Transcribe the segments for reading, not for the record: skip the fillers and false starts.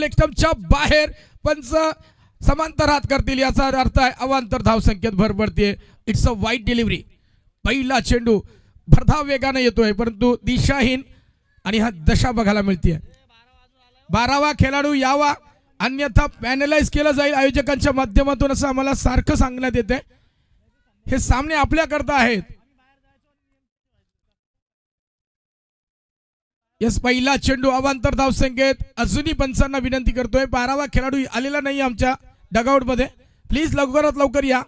Leg स्टंपच्या बाहेर पंच समांतर हात करतील याचा अर्थ आहे अवांतर धावसंख्येत भर पडते. It's a wide delivery. पहिला चेंडू भरधाव वेगाने येतोय परंतु दिशाहीन आणि हा दशा बघायला मिळते. 12वा खेळाडू यावा अन्यथा पॅनलाइज केलं जाईल आयोजकांच्या माध्यमातून असं आम्हाला सारखं सांगण्यात येते. हे सामने आपल्याकरता आहेत. यस पहिला चेंडू अवांतर धावसंख्येत. अजूनही पंचांना विनंती करतोय 12वा खेळाडू आलेला नाही आमच्या डगआउट मध्ये. प्लीज लवकरात लवकर या.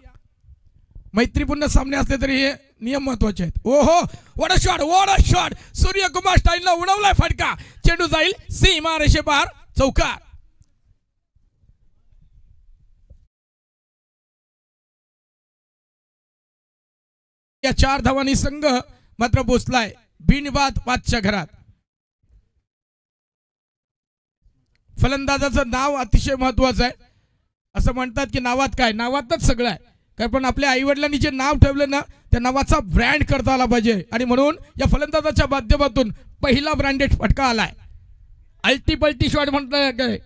मैत्रीपूर्ण सामने असले तरी हे नियम महत्वाचे आहेत. ओहो व्हाट अ शॉट सूर्यकुमार स्टाईलला उडवलाय फटका. चेंडू जाईल सीमा रेषेपार चौकार. या 4 धावांनी संघ मात्र पोचलाय बिनबाद 5च्या घरात. फलंदाजाचं नाव अतिशय महत्वाचं आहे. असं म्हणतात की नावात काय, नावातच सगळं आहे. काय पण आपल्या आईवडिलांनी जे नाव ठेवलं ना त्या नावाचा ब्रँड करता आला पाहिजे आणि म्हणून या फलंदाजाच्या माध्यमातून पहिला ब्रँडेड फटका आलाय. अल्टीपल्टी शॉट म्हणताय काय.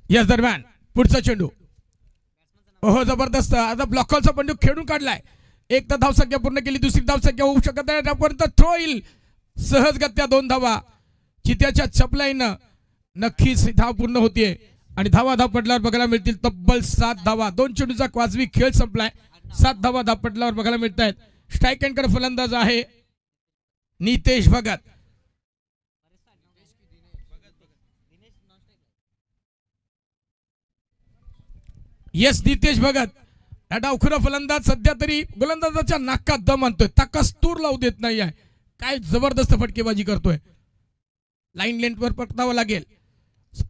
याच दरम्यान पुढचा चेंडू. ओहो जबरदस्त. आता ब्लॉकॉलचा पंडू खेळून काढलाय. एक तर धावसंख्या पूर्ण केली, दुसरी धावसंख्या होऊ शकत नाही. त्यापर्यंत थ्रो येईल सहजगत्या 2 धावा. चित्याच्या चपलाईनं नक्कीच धाव पूर्ण होतीये आणि धावा पडल्यावर बघायला मिळतील तब्बल 7 धावा. 2 चेंडूचा क्वाजवी खेळ संपलाय. 7 धावा पडल्यावर बघायला मिळत आहेत. स्ट्राईक एंडकडे फलंदाज आहे नितेश भगत. येस नितेश भगत हा डावखुरा फलंदाज सध्या तरी गोलंदाजाच्या नाकात दम आणतोय. तूर लावू देत नाही आहे. काय जबरदस्त फटकेबाजी करतोय. लाईन लेंथवर पकडावं लागेल.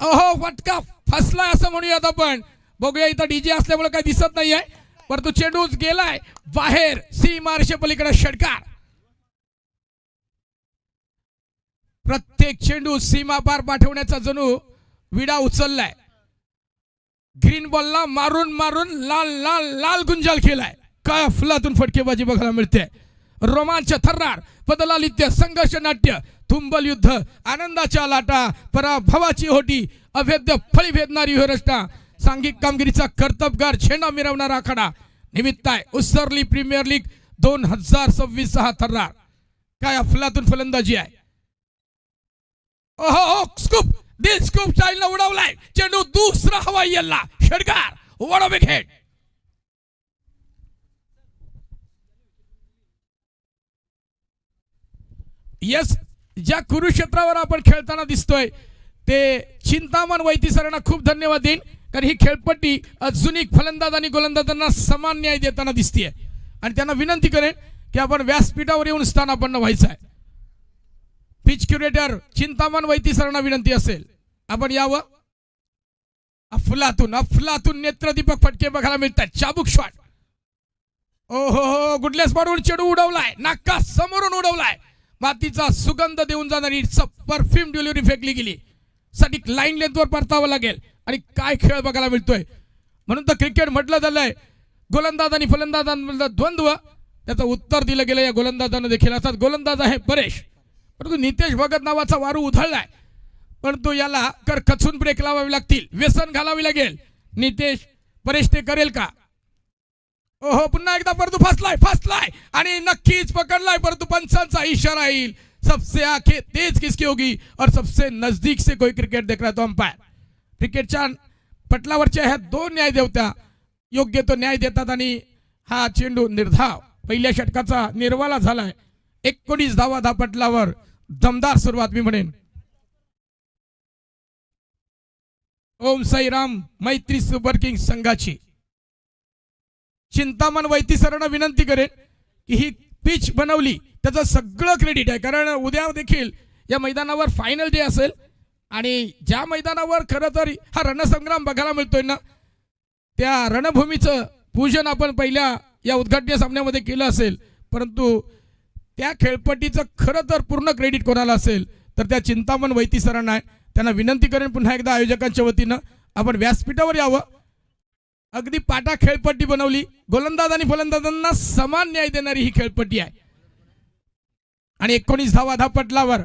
ओहो फटका फसलाय असं म्हणूयात आपण. बघूया इथं डीजे असल्यामुळे काही दिसत नाहीये परंतु चेंडूच गेलाय बाहेर सीमा रेषेपलीकडे षटकार. प्रत्येक चेंडू सीमा पार पाठवण्याचा जणू विडा उचललाय. ग्रीन बॉलला मारून मारून लाल लाल लाल गुंजाल केलाय. काय अफलातून फटकेबाजी बघायला मिळते. रोमांच थर्रार बदलालित्य संघर्ष नाट्य तुंबल युद्ध आनंदाच्या लाटा पराभवाची होटी अभेद्य फळी भेदणारी रचना सांघिक कामगिरीचा कर्तबगार झेंडा मिरवणारा आखाडा निमित्त आहे उसरली प्रीमियर लीग 2026 हा थर्रार. काय अफलातून फलंदाजी आहे. ओहो स्कूप दिल स्कूप स्टाईलला उडवलाय. चेंडू दुसरा हवाई यल्ला षटकार. What a big hit. Yes ज्या कुरुक्षेत्रावर आपण खेळताना दिसतोय ते चिंतामण वैती सरांना खूप धन्यवाद देईन कारण ही खेळपट्टी अजून एक फलंदाज आणि गोलंदाजांना समान न्याय देताना दिसतेय आणि त्यांना विनंती करेन की आपण व्यासपीठावर येऊन स्थानापन्न व्हायचं आहे. पिच क्युरेटर चिंतामण वैती सरांना विनंती असेल आपण यावं. अफलातून नेत्रदीपक फटके बघायला मिळतात. चाबूक शॉट. ओहो गुडलेस पाडून चेंडू उडवलाय. नाका समोरून उडवलाय. मातीचा सुगंध देऊन जाणारी परफ्यूम डिलिव्हरी फेकली गेली. सटीक लाईन लेंथवर परतावं लागेल आणि काय खेळ बघायला मिळतोय. म्हणून तर क्रिकेट म्हटलं झालंय गोलंदाज आणि फलंदाजांमधलं द्वंद्व. त्याचं उत्तर दिलं गेलं या गोलंदाजानं देखील. अर्थात गोलंदाज आहे परेश परंतु नितेश भगत नावाचा वारू उधळलाय परंतु याला खचून ब्रेक लावावे लागतील. व्यसन घालावी लागेल. नितेश परेश ते करेल का. ओहो पुन्हा एकदा परंतु फसलाय आणि नक्कीच पकडलाय परंतु पंचांचा इशारा येईल. सबसे आंखें तेज किसकी होगी और सबसे नजदीक से कोई क्रिकेट देख रहा है तो अंपायर. क्रिकेटच्या पटलावरच्या ह्या 2 न्याय देवत्या योग्य तो न्याय देतात आणि हा चेंडू निर्धाव पहिल्या षटकाचा निर्वाला झालाय. 19 धावा पटलावर दमदार सुरुवात मी म्हणेन. ओम साईराम मैत्री सुपर किंग संघाची चिंतामण वैती सरांना विनंती करेन की ही पिच बनवली त्याचं सगळं क्रेडिट आहे कारण उद्या देखील या मैदानावर फायनल डे असेल आणि ज्या मैदानावर खरं तर हा रणसंग्राम बघायला मिळतोय ना त्या रणभूमीचं पूजन आपण पहिल्या या उद्घाटनीय सामन्यामध्ये केलं असेल परंतु त्या खेळपट्टीचं खरं तर पूर्ण क्रेडिट कोणाला असेल तर त्या चिंतामण वैती सरांना आहे. त्यांना विनंती करेन पुन्हा एकदा आयोजकांच्या वतीनं आपण व्यासपीठावर यावं. अगदी पाटा खेळपट्टी बनवली. गोलंदाज आणि फलंदाजांना समान न्याय देणारी ही खेळपट्टी आहे. आणि 19 धावा धापटलावर.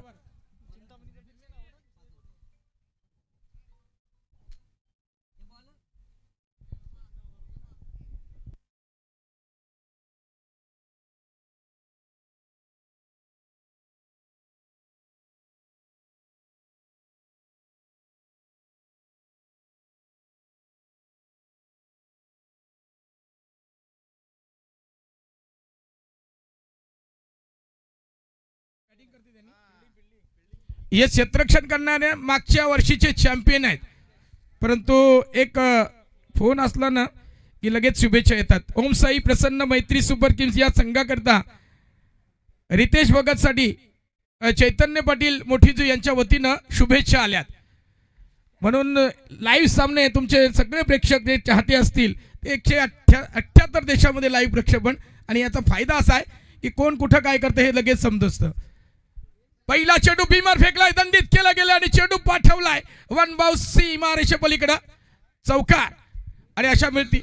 हे क्षेत्ररक्षण करणारे मागच्या वर्षीचे चॅम्पियन आहेत, परंतु एक फोन असला ना की लगेच शुभेच्छा येतात. ओम साई प्रसन्न मैत्री सुपर किंग्स या संघाकरता रितेश भगतसाठी चैतन्य पाटील मोठीजू यांच्या वतीनं शुभेच्छा आल्यात. म्हणून लाईव्ह सामने तुमचे सगळे प्रेक्षक जे चाहते असतील ते 178 देशामध्ये लाईव्ह प्रक्षेपण, आणि याचा फायदा असा आहे की कोण कुठं काय करते हे लगेच समजतं. पहिला चेंडू भीमर फेकलाय, दंडित केला गेला आणि चेंडू पाठवलाय वन बाउस सी मारेच्या पलीकडे चौकार, आणि अशा मिळती.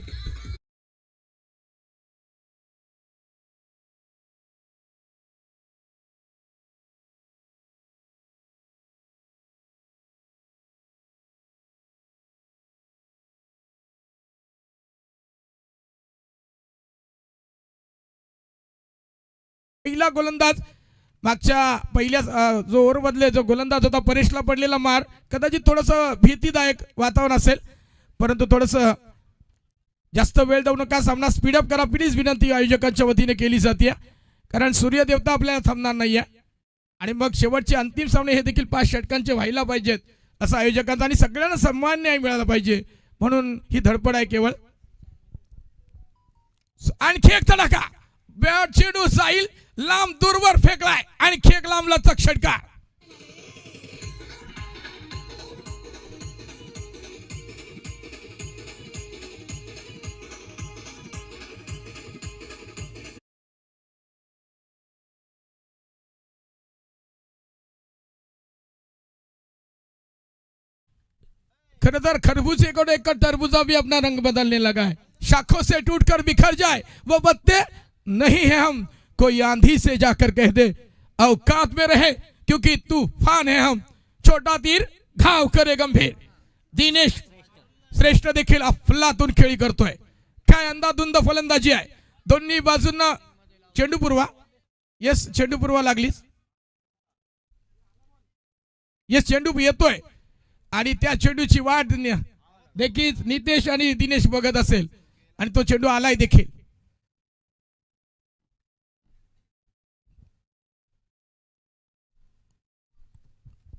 पहिला गोलंदाज मागच्या पहिल्या जो ओव्हर बदले जो गोलंदाज होता परेशला पडलेला मार कदाचित थोडंसं भीतीदायक वातावरण असेल, परंतु थोडंसं जास्त वेळ देऊ नका, सामना स्पीडअप करा प्लीज विनंती आयोजकांच्या वतीने केली जाते, कारण सूर्यदेवता आपल्याला थांबणार नाही आहे. आणि मग शेवटचे अंतिम सामने हे देखील 5 षटकांचे व्हायला पाहिजेत असं आयोजकांचा, आणि सगळ्यांना सन्मान न्याय मिळाला पाहिजे म्हणून ही धडपड आहे केवळ. आणखी एक तडाखा, बॅट चेंडू जाईल लांब दूरवर फेकलाय, आणखी एक लांब लचक षटकार. खरं तर खरबूजे को एक तरबूजा भी अपना रंग बदलने लगा है, शाखों से टूटकर बिखर जाए वो पत्ते नहीं है हम, कोई आंधी से जाकर कह दे औकात में रहे क्योंकि तूफान है हम, छोटा तीर घाव करे गंभीर. दिनेश श्रेष्ठ देखील अफलातून खेळी करतोय. काय अंदाधुंद फलंदाजी आहे, दोन्ही बाजूंना चेंडू पूर्वा. येस चेंडू पूर्वा लागलीच, येस चेंडू येतोय आणि त्या चेंडूची वाट देखील नितेश आणि दिनेश बघत असेल, आणि तो चेंडू आलाय देखील.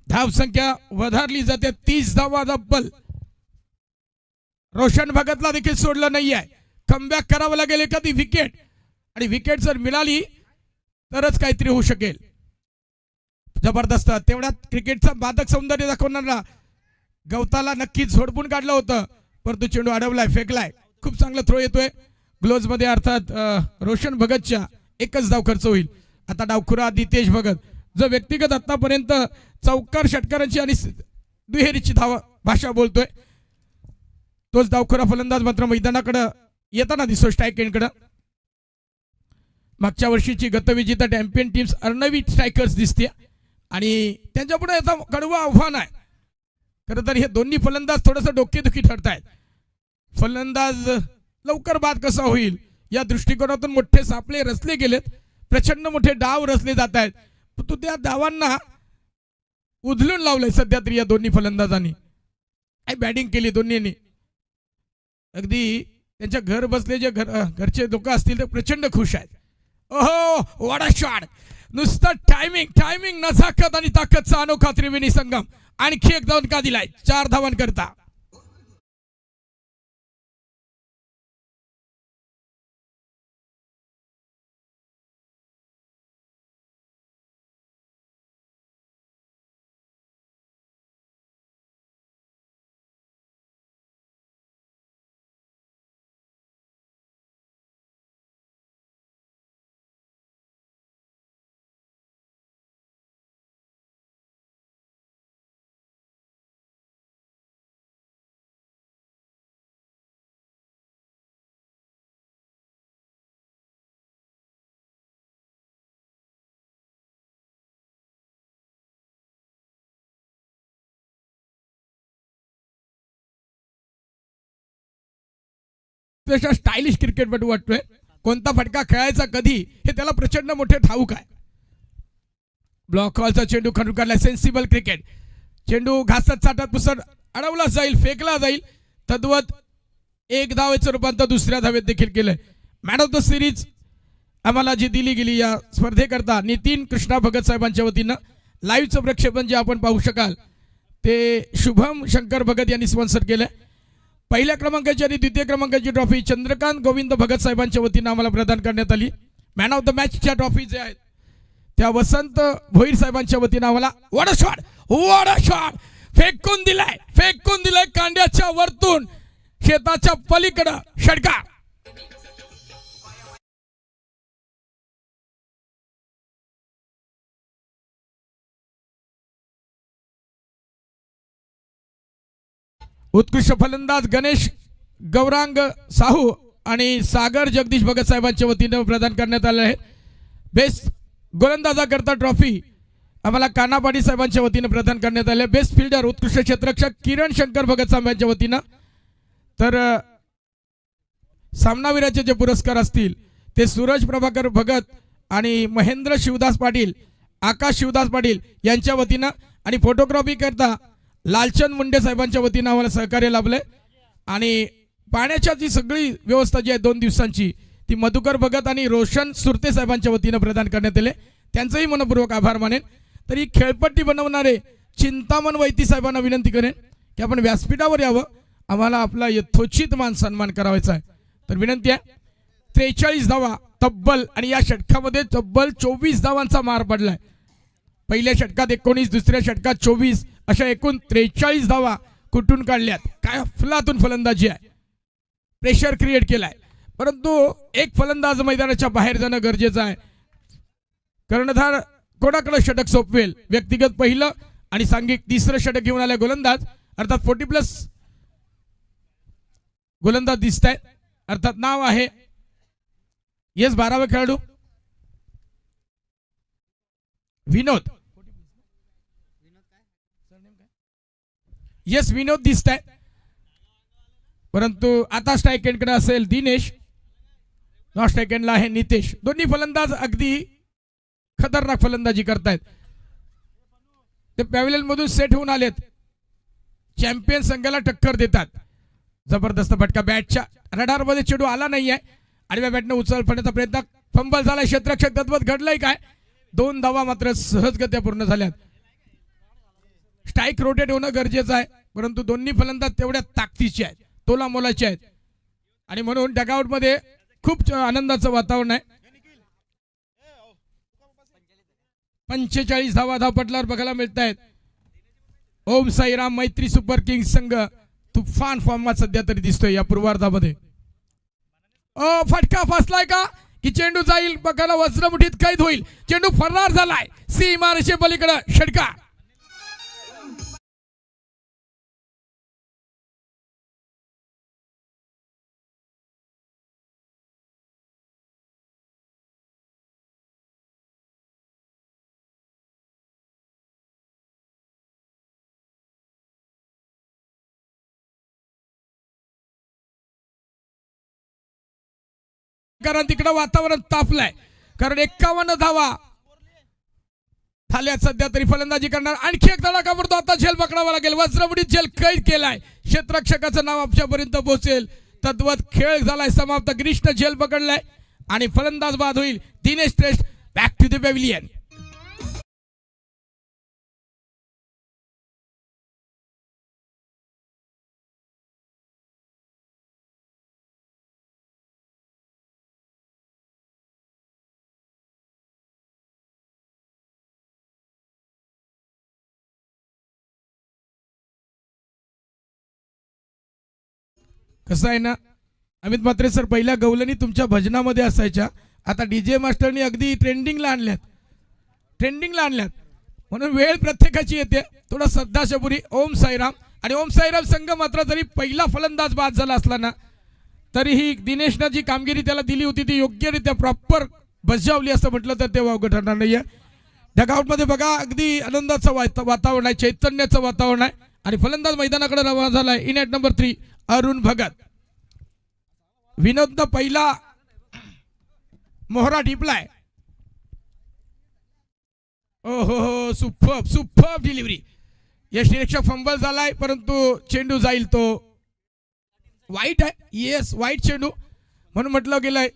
धाव संख्या वधारली जाते, 30 धावा डबल. रोशन भगतला देखील सोडलं नाहीये, कमबॅक करावं लागेल एखादी विकेट, आणि विकेट जर मिळाली तरच काहीतरी होऊ शकेल. जबरदस्त तेवढ्यात क्रिकेटचा मादक सौंदर्य दाखवणारा गवताला नक्कीच झोडपून काढलं होतं, परंतु चेंडू अडवलाय फेकलाय. खूप चांगला थ्रो येतोय ग्लोव्ज मध्ये, अर्थात रोशन भगतच्या एकच धाव खर्च होईल. आता डावखुरा नितेश भगत जो व्यक्तिगत आतापर्यंत चौकार षटकारांची आणि दुहेरीची धाव भाषा बोलतोय, तोच डावखुरा फलंदाज मात्र मैदानाकडे येताना दिसतो स्ट्राईक एंडकडे. मागच्या वर्षीची गतविजेता चॅम्पियन टीम्स अर्णवी स्ट्रायकर्स दिसते, आणि त्यांच्यापुढे आता कडवं आव्हान आहे. खरं तर हे दोन्ही फलंदाज थोडंसं डोकेदुखी ठरतायत. फलंदाज लवकर बाद कसा होईल या दृष्टिकोनातून मोठे सापळे रचले गेलेत, प्रचंड मोठे डाव रचले जात आहेत, परंतु त्या डावांना उधळून लावलंय सध्या तरी या दोन्ही फलंदाजांनी. काय बॅटिंग केली दोन्हींनी, अगदी त्यांच्या घर बसले जे घरचे लोक असतील ते प्रचंड खुश आहेत. ओहो व्हाट अ शॉट, नुसतं टायमिंग नजाकत आणि ताकदचा अनोखा त्रिवेणी संगम. आणखी एक धावन का दिलाय 4 धावांकरता. अक्षरशः स्टायलिश क्रिकेटपटू वाटतोय. कोणता फटका खेळायचा कधी हे त्याला प्रचंड मोठे ठाऊक आहे. ब्लॉक कॉलचा चेंडू खंडून काढला. Sensible cricket. चेंडू घासत चाटत पुसत अडवला जाईल, फेकला जाईल. तद्वत एक धावेचं रूपांतर दुसऱ्या धावेत देखील केलंय. मॅन ऑफ द सिरीज आम्हाला जी दिली गेली या स्पर्धेकरता नितीन कृष्णा भगत साहेबांच्या वतीनं लाईव्हचं प्रक्षेपण जे आपण पाहू शकाल ते शुभम शंकर भगत यांनी स्पॉन्सर केलंय. पहिल्या क्रमांकाची आणि द्वितीय क्रमांकाची ट्रॉफी चंद्रकांत गोविंद भगत साहेबांच्या वतीनं आम्हाला प्रदान करण्यात आली. मॅन ऑफ द मॅचच्या ट्रॉफी जे आहेत त्या वसंत भोईर साहेबांच्या वतीनं आम्हाला वड शॉट फेकून दिलाय कांड्याच्या वरतून शेताच्या पलीकडं षटकार. उत्कृष्ट फलंदाज गणेश गौरांग साहू आणि सागर जगदीश भगत साहेबांच्या वतीनं प्रदान करण्यात आले आहे. बेस्ट गोलंदाजाकरता ट्रॉफी आम्हाला कानापाडी साहेबांच्या वतीनं प्रदान करण्यात आले. बेस्ट फिल्डर उत्कृष्ट क्षेत्ररक्षक किरण शंकर भगत साहेबांच्या वतीनं. तर सामनावीराचे जे पुरस्कार असतील ते सूरज प्रभाकर भगत आणि महेंद्र शिवदास पाटील, आकाश शिवदास पाटील यांच्या वतीनं आणि फोटोग्राफी करता लालचंद मुंडे साहेबांच्या वतीनं आम्हाला सहकार्य लाभले. आणि पाण्याच्या जी सगळी व्यवस्था जी आहे 2 दिवसांची ती मधुकर भगत आणि रोशन सुरते साहेबांच्या वतीनं प्रदान करण्यात आले. त्यांचंही मनपूर्वक आभार मानेन. तर ही खेळपट्टी बनवणारे चिंतामण वैती साहेबांना विनंती करेन की आपण व्यासपीठावर यावं, आम्हाला आपला यथोचित मान सन्मान करावायचा आहे. तर विनंती आहे. 43 धावा तब्बल आणि या षटकामध्ये तब्बल 24 धावांचा मार पडलाय. पहिल्या षटकात 19, दुसऱ्या षटकात 24 अशा एकूण 43 धावा कुठून काढल्यात. काय अफलातून फलंदाजी आहे. प्रेशर क्रिएट केलाय. परंतु एक फलंदाज मैदानाच्या बाहेर जाणं गरजेचं आहे. कर्णधार कोणाकडे षटक सोपवेल, व्यक्तिगत पहिलं आणि सांघिक तिसरं षटक घेऊन आलाय गोलंदाज, अर्थात 40+ गोलंदाज दिसत आहेत. अर्थात नाव आहे येस 12वे खेळाडू विनोद. येस विनोद दिसत आहे. परंतु आता स्ट्राईक एंडकडे असेल दिनेश, नॉन स्ट्राईक एंडला आहे नितेश. दोन्ही फलंदाज अगदी खतरनाक फलंदाजी करतायत. ते पॅव्हिलियन मधून सेट होऊन आलेत. चॅम्पियन संघाला टक्कर देतात. जबरदस्त फटका बॅटच्या रडारमध्ये चेंडू आला नाहीये. आडव्या बॅटने उचलण्याचा प्रयत्न, फंबल झाला. क्षेत्ररक्षक तद्वत घडलंय काय. 2 धावा मात्र सहजगत्या पूर्ण झाल्यात. स्ट्राईक रोटेट होणं गरजेचं आहे. परंतु दोन्ही फलंदाज तेवढ्या ताकदीचे आहेत, तोला मोलाचे आहेत आणि म्हणून डगआउट मध्ये खूप आनंदाचं वातावरण आहे. 45 धावा धावपटलावर बघायला मिळत आहेत. ओम साईराम मैत्री सुपर किंग्स संघ तुफान फॉर्मात सध्या तरी दिसतोय या पूर्वार्धामध्ये. फटका फसलाय का की चेंडू जाईल बघायला वज्रमुठीत कैद होईल. चेंडू फरार झालाय सीमारेषे पलीकडे षटकार. कारण तिकडे वातावरण तापलंय. कारण 51 धावा झाल्या सध्या तरी. फलंदाजी करणार आणखी एक धडाका पडतो. आता झेल पकडावा लागेल. वज्रमुठीत झेल कैद केलाय. क्षेत्ररक्षकाचं नाव आमच्यापर्यंत पोहोचेल तद्वत खेळ झालाय समाप्त. ग्रीष्ण झेल पकडलाय आणि फलंदाज बाद होईल Dinesh Shreshtha. Back to the pavilion. कसं आहे ना अमित म्हात्रे सर, पहिल्या गवलनी तुमच्या भजनामध्ये असायच्या, आता डीजे मास्टरनी अगदी ट्रेंडिंगला आणल्यात म्हणून वेळ प्रत्येकाची येते. थोडा श्रद्धाशपुरी. ओम साईराम आणि ओम साईराम संघ मात्र जरी पहिला फलंदाज बाद झाला असला ना तरीही दिनेशनं जी कामगिरी त्याला दिली होती ती योग्यरित्या प्रॉपर बजावली असं म्हटलं तर ते वावगं ठरणार नाहीये. डगआउटमध्ये बघा अगदी आनंदाचं वातावरण आहे, चैतन्याचं वातावरण आहे आणि फलंदाज मैदानाकडे रवाना झालाय. In at number 3 Arun Bhagat. विनोदनं पहिला मोहरा टिपलाय. ओहो हो, सुपर्ब सुपर्ब डिलिव्हरी. यष्टीरक्षक फंबल झालाय परंतु चेंडू जाईल तो वाईट आहे. येस, वाईट चेंडू म्हणून म्हटलं गेलंय.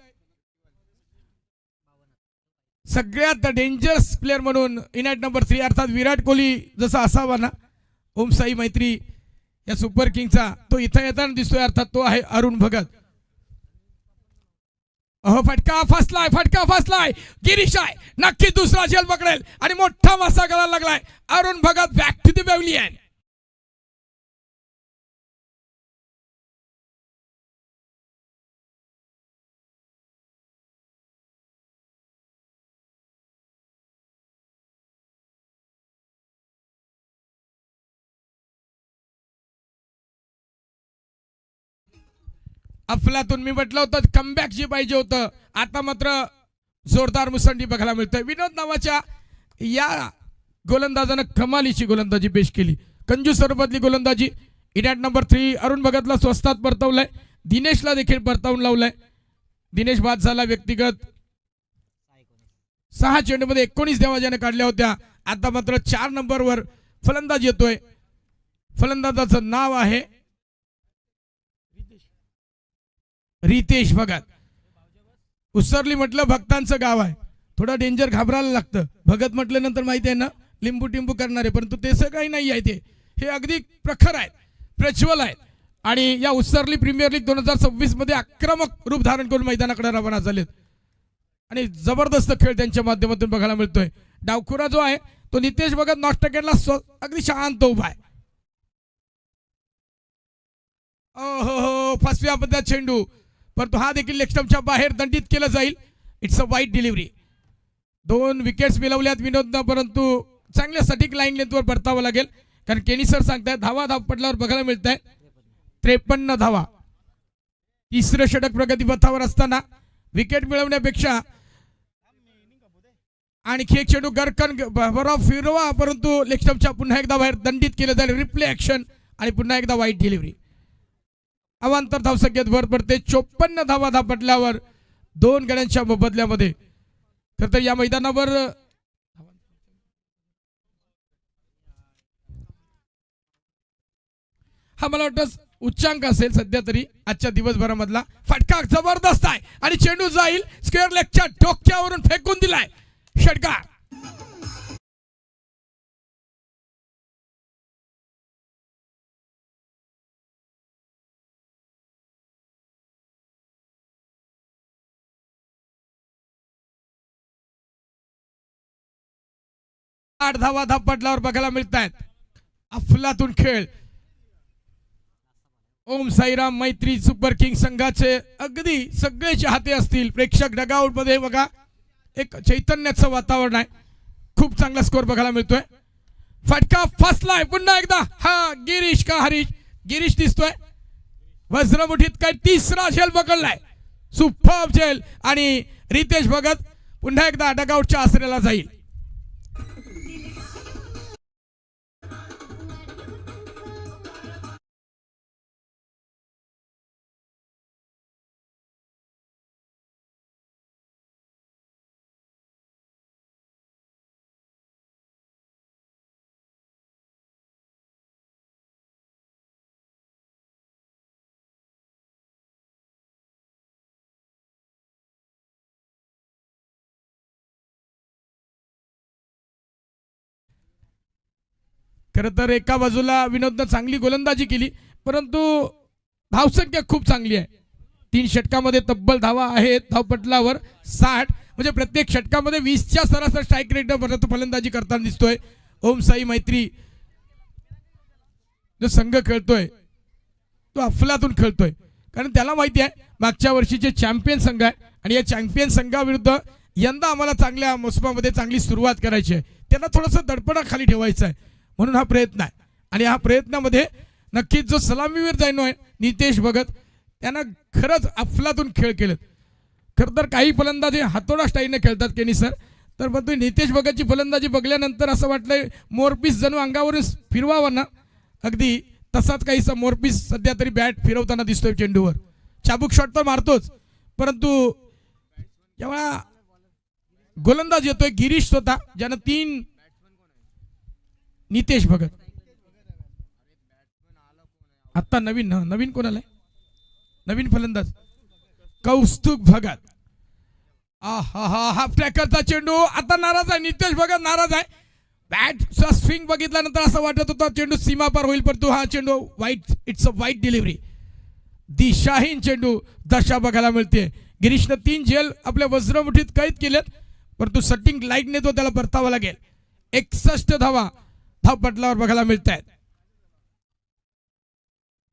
सगळ्यात डेंजरस प्लेअर म्हणून इनॅट नंबर 3 अर्थात विराट कोहली जसा असावा ना, ओम साई मैत्री या सुपर किंगचा, तो इथं येताना दिसतोय. अर्थात तो आहे अरुण भगत. अहो, फटका फसलाय, फटका फसलाय. गिरीश आहे, नक्की दुसरा झेल पकडेल आणि मोठा मासा करायला लागलाय. Arun Bhagat back to the pavilion. अफलातून मी म्हटलं होतं कमबॅक जी पाहिजे होतं. आता मात्र जोरदार मुसंडी बघायला मिळतंय. विनोद नावाच्या या गोलंदाजानं कमालीची गोलंदाजी पेश केली. कंजूस स्वरूपातली गोलंदाजी. इनॅट नंबर 3 अरुण भगतला स्वस्तात परतवलंय. दिनेशला देखील परतावून लावलंय. दिनेश बाद झाला. व्यक्तिगत 6 चेंडूमध्ये 19 धावा ज्याने काढल्या होत्या. आता मात्र 4 नंबरवर फलंदाज येतोय. फलंदाजाचं नाव आहे रितेश भगत. उसरली म्हटलं भक्तांचं गाव आहे, थोडं डेंजर, घाबरायला लागतं. भगत म्हटल्यानंतर माहिती आहे ना, लिंबू टिंबू करणारे, परंतु तसं काही नाही आहे. हे अगदी प्रखर आहेत, प्रज्वल आहेत आणि या उसरली प्रीमियर लीग 2026 मध्ये आक्रमक रूप धारण करून मैदानाकडे रवाना झालेत आणि जबरदस्त खेळ त्यांच्या माध्यमातून बघायला मिळतोय. डावखुरा जो आहे तो नितेश भगत नॉस्टकेटला अगदी शांत उभा आहे. हो, फसव्या पद्धत चेंडू, परंतु हा देखील लेग स्टंपच्या बाहेर दंडित केलं जाईल. इट्स अ वाईट डिलिव्हरी. 2 विकेट्स मिळवल्यात विनोदनं, परंतु चांगल्या सटीक लाईन लेंथवर परतावं लागेल. कारण केनी सर सांगतायत धावा पडल्यावर बघायला मिळत आहे 53 धावा. तिसरं षटक प्रगतीपथावर असताना विकेट मिळवण्यापेक्षा आणखी एक चेंडू गरकन बरोबर फिरवा, परंतु लेग स्टंपच्या पुन्हा एकदा बाहेर दंडित केलं जाईल. रिप्ले ऍक्शन आणि पुन्हा एकदा वाईट डिलिव्हरी. अवांतर धावसंख्येत भर पडते. 54 धावा पडल्यावर 2 गड्यांच्या बदल्यामध्ये. तर या मैदानावर हा मला वाटतं उच्चांक असेल सध्या तरी आजच्या दिवसभरामधला. फटका जबरदस्त आहे आणि चेंडू जाईल स्क्वेअर लेगच्या डोक्यावरून फेकून दिलाय. षटकार. आठ धावा पडल्यावर बघायला मिळत आहेत. अफलातून खेळ. ओम साईराम मैत्री सुपर किंग संघाचे अगदी सगळे चाहते असतील. प्रेक्षक डगआउट मध्ये बघा एक चैतन्याचं वातावरण आहे. खूप चांगला स्कोर बघायला मिळतोय. फटका फसलाय पुन्हा एकदा. हा गिरीश का हरीश? गिरीश दिसतोय. वज्रमुठीत काय तिसरा झेल पकडलाय. सुपर्ब झेल आणि रितेश भगत पुन्हा एकदा डगआउटच्या आसऱ्याला जाईल. खरं तर एका बाजूला विनोदनं चांगली गोलंदाजी केली, परंतु धावसंख्या खूप चांगली आहे. 3 षटकामध्ये तब्बल धावा आहेत. धावपटलावर 60, म्हणजे प्रत्येक षटकामध्ये 20च्या सरासरी स्ट्राईक रेटवर फलंदाजी करताना दिसतोय. ओम साई मैत्री जो संघ खेळतोय तो अफलातून खेळतोय, कारण त्याला माहिती आहे मागच्या वर्षीचे चॅम्पियन संघ आहे आणि या चॅम्पियन संघाविरुद्ध यंदा आम्हाला चांगल्या मोसमामध्ये चांगली सुरुवात करायची आहे. त्यांना थोडंसं दडपणाखाली ठेवायचं आहे, म्हणून हा प्रयत्न आहे. आणि हा प्रयत्नामध्ये नक्कीच जो सलामीवीर जाईनो आहे नितेश भगत, त्यांना खरंच अफलातून खेळ केलेत. खरं तर काही फलंदाजी हातोडा स्टाईलने खेळतात केनी सर, तर पण नितेश भगतची फलंदाजी बघल्यानंतर असं वाटलंय मोरपीस जणू अंगावरून फिरवावं ना, अगदी तसाच काहीसा मोरपीस सध्या तरी बॅट फिरवताना दिसतोय चेंडूवर. चाबूक शॉट तर मारतोच, परंतु जेव्हा गोलंदाज येतोय गिरीश स्वतः, ज्यानं 3 नितेश भगत. आता नवीन कोणाला नवीन फलंदाज कौस्तुभ भगत. हाफ ट्रॅकरचा चेंडू. आता नाराज आहे नितेश भगत, नाराज आहे. बॅटचा स्विंग बघितल्यानंतर असं वाटत होतं चेंडू सीमा पार होईल, परंतु हा चेंडू वाईट, इट्स अ वाईट डिलिव्हरी. दिशाहीन चेंडू दशा बघायला मिळते. गिरीशनं 3 झेल आपल्या वज्रमुठीत कैद केलेत, परंतु सटिंग लाईटने तो त्याला परतावा लागेल. 61 धावा धावपटलावर बघायला मिळत आहेत.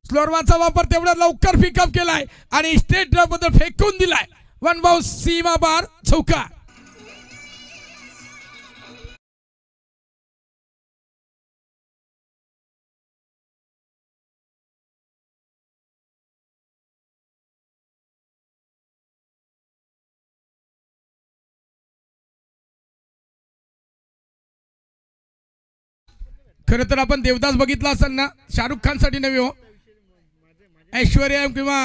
स्लोअरचा वापर तेवढा लवकर पिकअप केलाय आणि स्ट्रेट ड्राइव्ह बद्दल फेकून दिलाय. 1 बाउन्स सीमा बार चौकार. खरं तर आपण देवदास बघितला असेल ना, शाहरुख खान साठी नव्हे हो, ऐश्वर्या किंवा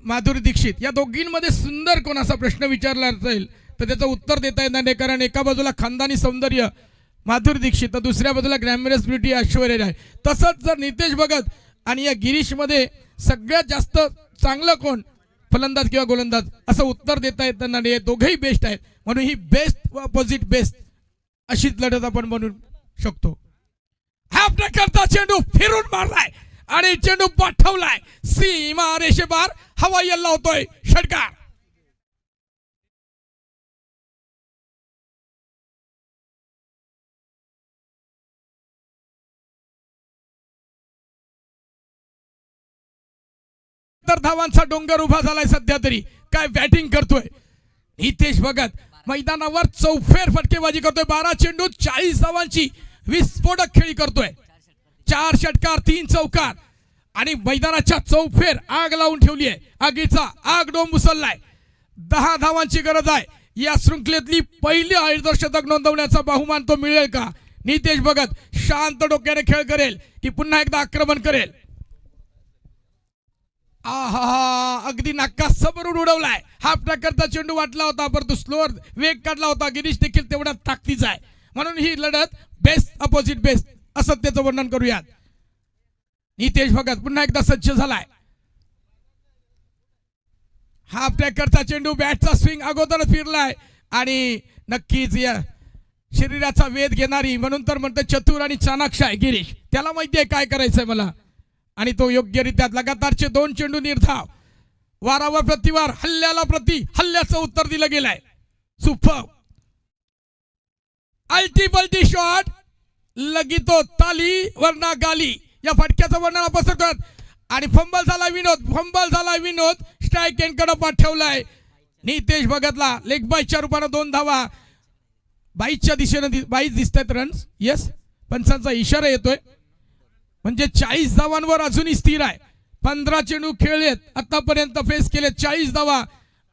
माधुरी दीक्षित या दोघींमध्ये सुंदर कोण असा प्रश्न विचारला जाईल तर त्याचं उत्तर देता येणार नाही. कारण एका बाजूला खानदानी सौंदर्य माधुरी दीक्षित तर दुसऱ्या बाजूला ग्लॅमरस ब्युटी ऐश्वर्या आहे. तसंच जर नितेश भगत आणि या गिरीशमध्ये सगळ्यात जास्त चांगलं कोण फलंदाज किंवा गोलंदाज असं उत्तर देता येताना नाही. दोघेही बेस्ट आहेत, म्हणून ही बेस्ट व अपोजिट बेस्ट अशीच लढत आपण बनवू शकतो. हा प्रकारचा चेंडू फिरून मारलाय आणि चेंडू पाठवलाय सीमा रेषेपार. हवा यल्ला होतोय षटकार. तर धावांचा डोंगर उभा झालाय सध्या तरी. काय बॅटिंग करतोय नितेश भगत. मैदानावर चौफेर फटकेबाजी करतोय. 12 चेंडू 40 धावांची विस्फोटक खेळी करतोय. 4 षटकार 3 चौकार आणि मैदानाच्या चौफेर आग लावून ठेवली आहे. आगीचा आगडोंब उसळलाय. 10 धावांची गरज आहे. या शृंखलेतली पहिली अर्धशतक नोंदवण्याचा बहुमान तो मिळेल का? नितेश भगत शांत डोक्याने खेळ करेल की पुन्हा एकदा आक्रमण करेल? अगदी नाका समोरून उडवलाय. हाफ ट्रॅकरचा चेंडू वाटला होता, परंतु स्लोअर वेग काढला होता. गिरीश देखील तेवढा ताकदीचा आहे, म्हणून ही लढत बेस्ट अपोजिट बेस्ट असं त्याचं वर्णन करूयात. नितेश भगत पुन्हा एकदा सज्ज झालाय. हाफ ट्रॅकरचा चेंडू बॅटचा स्विंग अगोदरच फिरलाय आणि नक्कीच या शरीराचा वेध घेणारी म्हणून तर म्हणते चतुर आणि चाणाक्ष आहे गिरीश. त्याला माहिती आहे काय करायचंय मला आणि तो योग्यरित्या लगातारचे 2 चेंडू निर्धाव. वारावर प्रतिवार, हल्ल्याला प्रति हल्ल्याचं उत्तर दिलं गेलंय. सुपर अल्टी शॉट लगीतो ताली वरना गाली या फटक्याचं वर्णन पसरतात आणि फंबल झाला विनोद स्ट्राइक एंडकडे पाठवलाय. नितेश भगतला लेग बाईच्या रूपाने 2 धावा. बाईच्या दिशेने बाईच दिसतात रन्स. येस, पंचांचा इशारा येतोय म्हणजे 40 धावांवर अजूनही स्थिर आहे. 15 चेंडू खेळलेत आतापर्यंत, फेस केले 40 धावा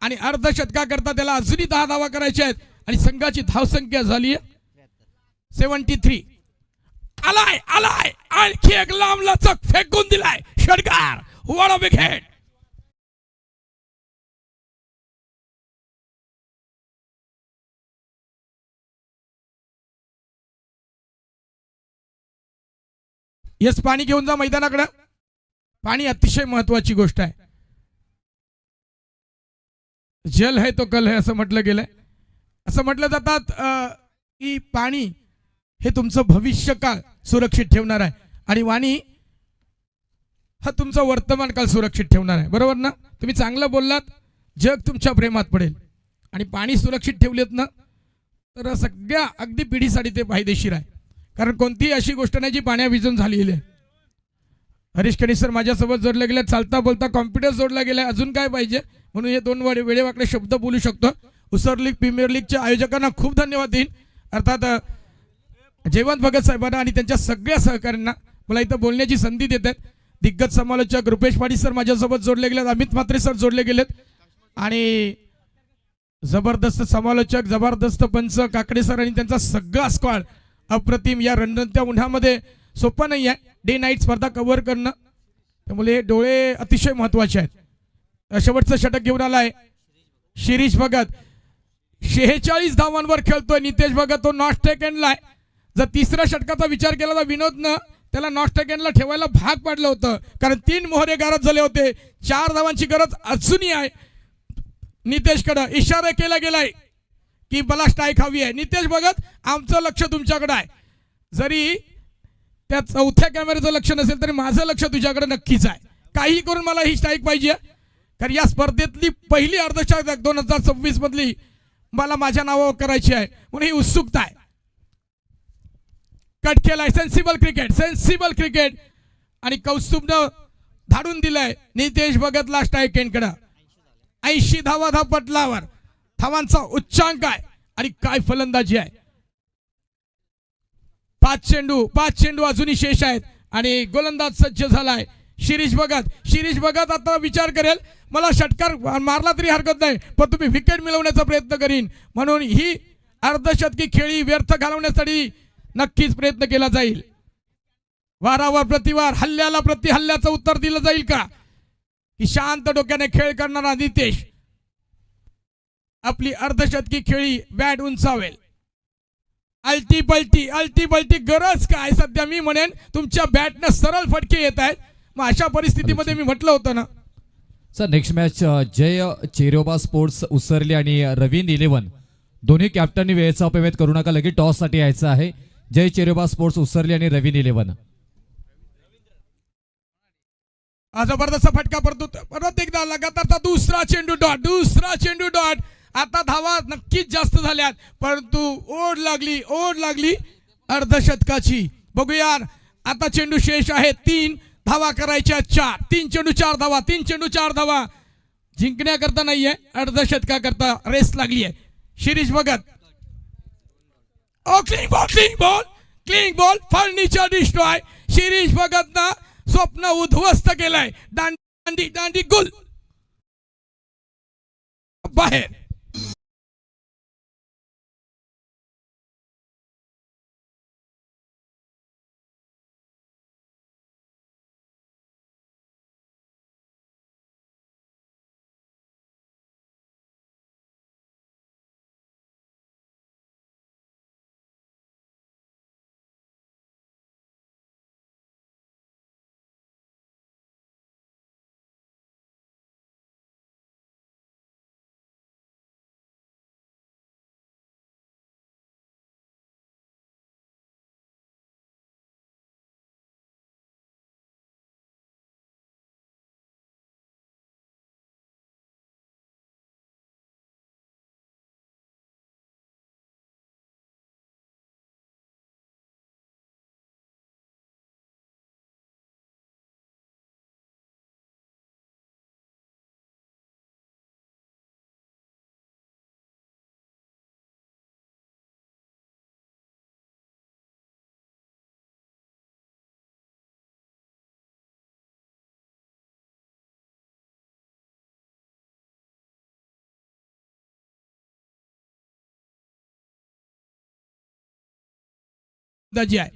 आणि अर्धशतका करता त्याला अजूनही 10 धावा करायच्या आहेत आणि संघाची धावसंख्या झाली 73. आलाय आणखी एक लांब लचक फेकून दिलाय षटकार. What a big hit. Yes, पाणी घेऊन जा मैदानाकडे. पाणी अतिशय महत्वाची गोष्ट आहे. जल है तो कल है असं म्हटलं गेलंय. असं म्हटलं जातात की पाणी हे तुमचं भविष्यकाळ सुरक्षित ठेवणार आहे आणि वाणी हा तुमचा वर्तमान काळ सुरक्षित ठेवणार आहे. बरोबर ना? तुम्ही चांगलं बोललात, जग तुमच्या प्रेमात पडेल. आणि पाणी सुरक्षित ठेवलेत ना तर सगळ्या अगदी पिढीसाठी ते फायदेशीर आहे. कारण कोणतीही अशी गोष्ट नाही जी पाण्या भिजून झालेली आहे. हरीश कणी सर माझ्यासोबत जोडले गेले. चालता बोलता कॉन्फिडन्स जोडला गेलाय. अजून काय पाहिजे? म्हणून हे 2 वेळेवाकडे शब्द बोलू शकतो. उसर लीग प्रीमियर लीगच्या आयोजकांना खूप धन्यवाद देईन, अर्थात जयवंत भगत साहेबांना आणि त्यांच्या सगळ्या सहकाऱ्यांना मला इथं बोलण्याची संधी देतात. दिग्गज समालोचक रुपेश पाटील सर माझ्यासोबत जोडले गेलेत. अमित म्हात्रे सर जोडले गेलेत आणि जबरदस्त समालोचक, जबरदस्त पंच काकडे सर आणि त्यांचा सगळा स्क्वॉड अप्रतिम. या रणरणत्या उन्हामध्ये सोपं नाही आहे डे नाईट स्पर्धा कव्हर करणं, त्यामुळे डोळे अतिशय महत्त्वाचे आहेत. शेवटचं षटक घेऊन आलाय शिरीष भगत. 46 धावांवर खेळतोय नितेश भगत. तो नॉट टेकनला आहे. जर तिसऱ्या षटकाचा विचार केला तर विनोदनं त्याला नॉट टेकनला ठेवायला भाग पाडलं होतं, कारण 3 मोहरे गारद झाले होते. 4 धावांची गरज अजूनही आहे. नितेशकडे इशारा केला गेलाय की मला स्ट्राईक हवी आहे. नितेश भगत, आमचं लक्ष तुमच्याकडे आहे. जरी त्या चौथ्या कॅमेऱ्याचं लक्ष नसेल तरी माझं लक्ष तुझ्याकडे नक्कीच आहे. काही करून मला ही स्ट्राईक पाहिजे, कारण या स्पर्धेतली पहिली अर्धशतक 2026 मधली मला माझ्या नावावर करायची आहे, म्हणून ही उत्सुकता आहे. कट केलाय. Sensible cricket, sensible cricket. आणि कौस्तुभनं धाडून दिलंय नितेश भगतला स्ट्राईक एंडकडे. 80 धावा धापटलावर. धावांचा उच्चांक आहे आणि काय फलंदाजी आहे. 5 चेंडू अजूनही शेष आहेत आणि गोलंदाज सज्ज झालाय शिरीष भगत. शिरीष भगत आता विचार करेल मला षटकार मारला तरी हरकत नाही, पण तुम्ही विकेट मिळवण्याचा प्रयत्न करीन, म्हणून ही अर्धशतकी खेळी व्यर्थ घालवण्यासाठी नक्कीच प्रयत्न केला जाईल. वारावर प्रतिवार, हल्ल्याला प्रतिहल्ल्याचं उत्तर दिलं जाईल का, की शांत डोक्याने खेळ करणारा नितेश आपली अर्धशतकी खेळी बॅट उंचावेल. अल्टी पलटी गरज काय. सध्या मी म्हणेन तुमच्या बॅटनं सरळ फटके येत आहेत. मग अशा परिस्थितीमध्ये मी म्हटलं होतं ना सर, नेक्स्ट मॅच जय चेरोबा स्पोर्ट्स उसरली आणि रवीन 11 दोन्ही कॅप्टननी वेळेचा अपव्यय करू नका. लगेच टॉस साठी यायचं आहे. जय चेरोबा स्पोर्ट्स उसरली आणि रवीन 11. जबरदस्त फटका परत एकदा लगातारचा दुसरा चेंडू डॉट. आता धावा नक्कीच जास्त झाल्यात, परंतु ओढ लागली अर्धशतकाची. बघूया आता चेंडू शेष आहे 3 धावा करायच्या 4. 3 चेंडू 4 धावा. जिंकण्याकरता नाहीये, अर्धशतकाकरता रेस लागली आहे. Shirish Bhagat. Clean ball furniture destroy. Shirish भगतनं स्वप्न उद्ध्वस्त केलंय. दांडी गुल बाहेर. आहे.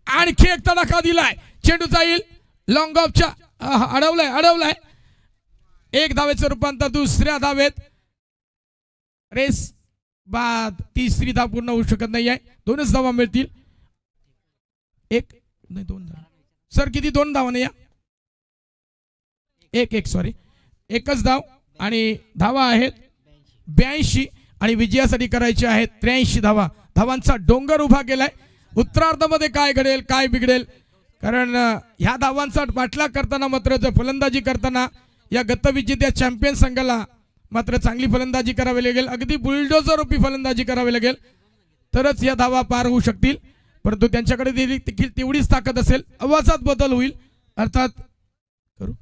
आणखी एक तडाखा दिलाय. चेंडू जाईल लॉंग ऑफच्या. अडवलाय. 1 धावेचं रूपांतर दुसऱ्या धावेत. रेस बाद. तिसरी धाव पूर्ण होऊ शकत नाही आहे. 2च धावा मिळतील. 2 सर किती 2 धावा नाही. 1 सॉरी 1च धाव आणि धावा आहेत 82 आणि विजयासाठी करायचे आहेत 83 धावा. धावांचा डोंगर उभा केलाय. उत्तरार्धामध्ये काय घडेल काय बिघडेल, कारण ह्या धावांचा पाठलाग करताना मात्र फलंदाजी करताना या गतविजेत्या चॅम्पियन संघाला मात्र चांगली फलंदाजी करावी लागेल. अगदी बुलडोजर रूपी फलंदाजी करावी लागेल तरच या धावा पार होऊ शकतील. परंतु त्यांच्याकडे देखील तेवढीच ताकद असेल. आवाजात बदल होईल अर्थात. करू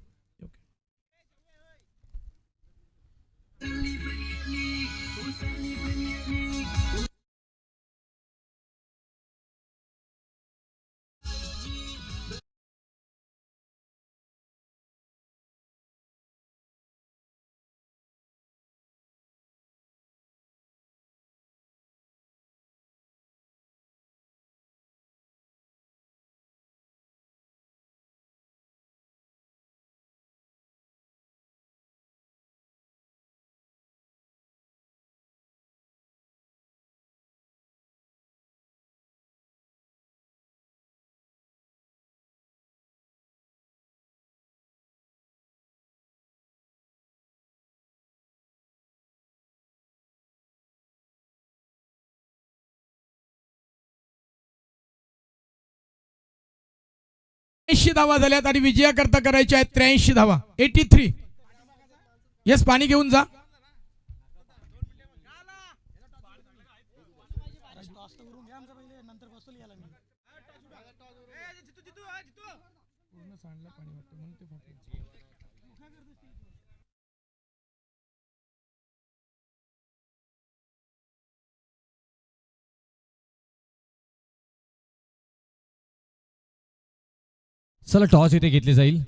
83 धावा झाल्यात आणि विजयाकरता करायच्या आहेत 83 धावा. 83. येस, पाणी घेऊन जा. चला टॉस इथे घेतली जाईल.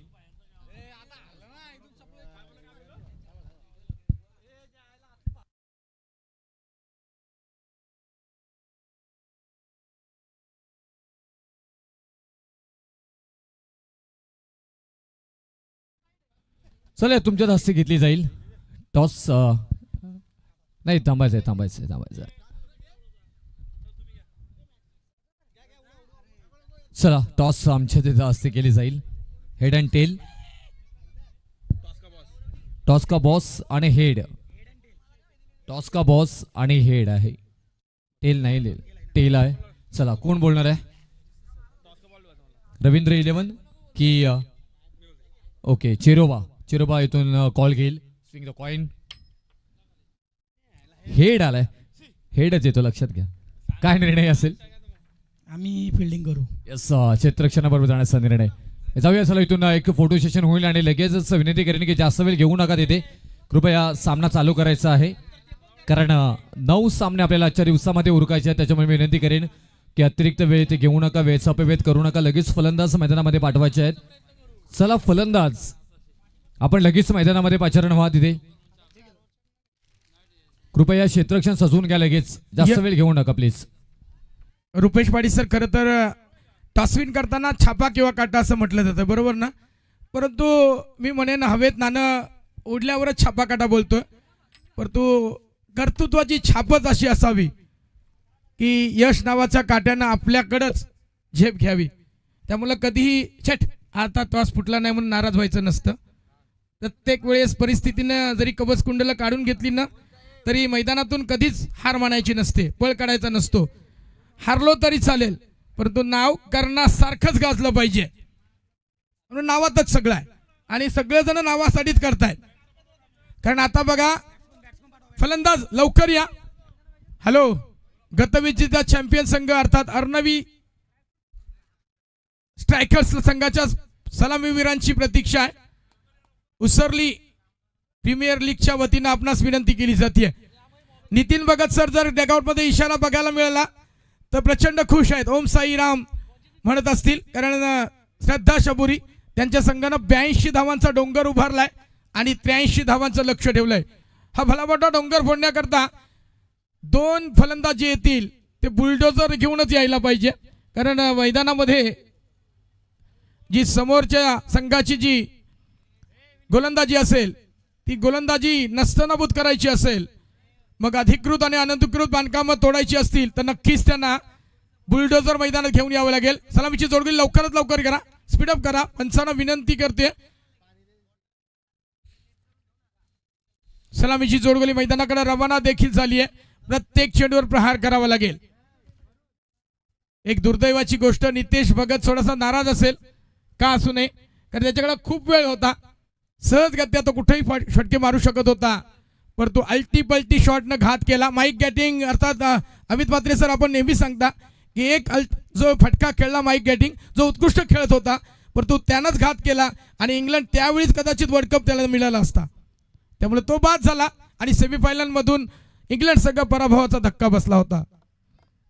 चला तुमच्याच हस्ते घेतली जाईल टॉस. नाही, थांबायचंय. चला टॉस आमच्या तिथे हस्ते केली जाईल. Head and tail. टॉस का बॉस आणि हेड. टॉस का बॉस आणि हेड आहे. टेल नाही, टेल आहे. चला कोण बोलणार आहे? रवींद्र 11 की ओके चिरोबा इथून कॉल घेईल. Swing the coin. हेड आलाय. हेडच येतो, लक्षात घ्या. काय निर्णय असेल? आम्ही फिल्डिंग करू. यस, क्षेत्ररक्षणाबरोबर जाण्याचा निर्णय. जाऊया. चला इथून एक फोटो सेशन होईल आणि लगेचच विनंती करेन की जास्त वेळ घेऊ नका तिथे. कृपया सामना चालू करायचा आहे, कारण 9 सामने आपल्याला आजच्या दिवसामध्ये उरकायचे आहेत. त्याच्यामुळे मी विनंती करेन की अतिरिक्त वेळ ते घेऊ नका, वेळेचा अपव्यय करू नका. लगेच फलंदाज मैदानामध्ये पाठवायचे आहेत. चला फलंदाज, आपण लगेच मैदानामध्ये पाचारण व्हा तिथे. कृपया क्षेत्ररक्षण सजवून घ्या लगेच, जास्त वेळ घेऊ नका प्लीज. रुपेश पाटील सर, खरं तर टॉसविन करताना छापा किंवा काटा असं म्हटलं जातं, बरोबर ना? परंतु मी म्हणेन हवेत नाणं उडल्यावरच छापा काटा बोलतोय. परंतु कर्तृत्वाची छापच अशी असावी की यश नावाच्या काट्यानं आपल्याकडंच झेप घ्यावी. त्यामुळं कधीही छट आता टॉस फुटला नाही म्हणून नाराज व्हायचं नसतं. प्रत्येक वेळेस परिस्थितीनं जरी कवच कुंडलं काढून घेतली ना तरी मैदानातून कधीच हार मानायची नसते, पळ काढायचा नसतो. हारलो तरी चालेल, परंतु नाव करण्यासारखंच गाजलं पाहिजे. म्हणून नावातच सगळं आहे आणि सगळेजण नावासाठीच करतायत. कारण आता बघा, फलंदाज लवकर या. हॅलो, गतविजेता चॅम्पियन संघ अर्थात अर्णवी स्ट्रायकर्स संघाच्या सलामीवीरांची प्रतीक्षा आहे. उसरली प्रीमियर लीगच्या वतीनं आपणास विनंती केली जाते. नितीन भगत सर जर डगआउटमध्ये इशारा बघायला मिळाला तर प्रचंड खुश आहेत. ओम साईराम म्हणत असतील, कारण श्रद्धा शबुरी त्यांच्या संघानं 82 धावांचा डोंगर उभारलाय आणि 83 धावांचं लक्ष ठेवलंय. हा भला मोठा डोंगर फोडण्याकरता 2 फलंदाज जे येतील ते बुलडोजर घेऊनच यायला पाहिजे. कारण मैदानामध्ये जी समोरच्या संघाची जी गोलंदाजी असेल ती गोलंदाजी नस्तनाबूत करायची असेल, मग अधिकृत आणि अनधिकृत बांधकामं तोडायची असतील तर नक्कीच त्यांना बुलडोजर मैदानात घेऊन यावं लागेल. सलामीची जोडगोळी लवकरात लवकर करा, स्पीडअप करा. पंचांना विनंती करते, सलामीची जोडगोळी मैदानाकडे रवाना देखील झाली आहे. प्रत्येक चेंडूवर प्रहार करावा लागेल. एक दुर्दैवाची गोष्ट, नितेश भगत थोडासा नाराज असेल का असू नये, कारण त्याच्याकडे खूप वेळ होता. सहजगत्या तो कुठेही फटके मारू शकत होता, परंतु अल्टी पल्टी शॉटनं घात केला. माईक गॅटिंग अर्थात अमित म्हात्रे सर आपण नेहमी सांगता की एक जो फटका खेळला माईक गॅटिंग, जो उत्कृष्ट खेळत होता, परंतु त्यानंच घात केला आणि इंग्लंड त्यावेळीच कदाचित वर्ल्ड कप त्याला मिळाला असता. त्यामुळे तो बाद झाला आणि सेमीफायनलमधून इंग्लंड संघ पराभवाचा धक्का बसला होता.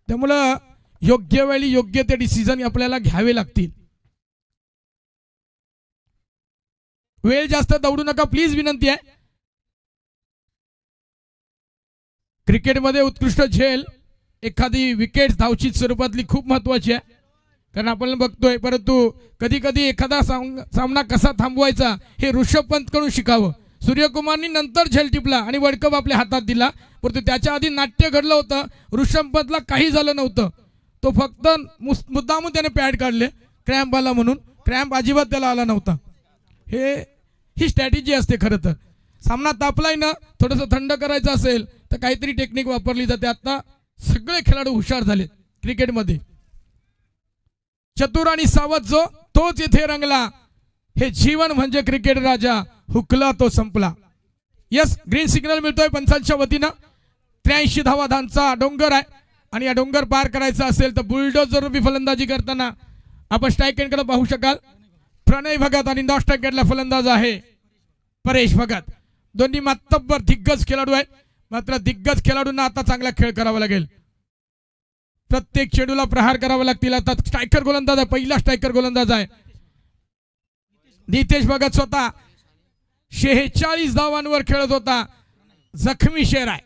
त्यामुळं योग्य वेळी योग्य ते डिसिजन आपल्याला घ्यावे लागतील. वेळ जास्त दौडू नका प्लीज, विनंती आहे. क्रिकेटमध्ये उत्कृष्ट झेल, एखादी विकेट धावचीत स्वरूपातली खूप महत्वाची आहे, कारण आपण बघतोय. परंतु कधी कधी एखादा सामना कसा थांबवायचा हे ऋषभ पंत कडून शिकावं. सूर्यकुमारनी नंतर झेल टिपला आणि वर्ल्ड कप आपल्या हातात दिला, परंतु त्याच्या आधी नाट्य घडलं होतं. ऋषभ पंतला काही झालं नव्हतं, तो फक्त मुद्दामून त्याने पॅड काढले, क्रॅम्प आला म्हणून. क्रॅम्प अजिबात त्याला आला नव्हता. ही स्ट्रॅटेजी असते. खरं तर सामना तापलाय ना, थोडंसं थंड करायचं असेल तर काहीतरी टेक्निक वापरली जाते. आता सगळे खेळाडू हुशार झाले क्रिकेटमध्ये. चतुर आणि सावध जो तोच येथे रंगला, हे जीवन म्हणजे क्रिकेट राजा, हुकला तो संपला. यस, ग्रीन सिग्नल मिळतोय पंचांच्या वतीनं. 83 धावांचा डोंगर आहे आणि या डोंगर पार करायचा असेल तर बुलडोजर रूपी फलंदाजी करताना आपण स्ट्राईक एंडकडे पाहू शकाल. प्रणय भगत आणि नॉन स्ट्राईक एंडला फलंदाज आहे परेश भगत. दोन्ही मातब्बर दिग्गज खेळाडू आहेत, मात्र दिग्गज खेळाडूंना आता चांगला खेळ करावा लागेल. प्रत्येक चेंडूला प्रहार करावे लागतील. आता स्ट्रायकर गोलंदाज आहे, पहिला स्ट्रायकर गोलंदाज आहे नितेश भगत. स्वतः 46 धावांवर खेळत होता. जखमी शेर आहे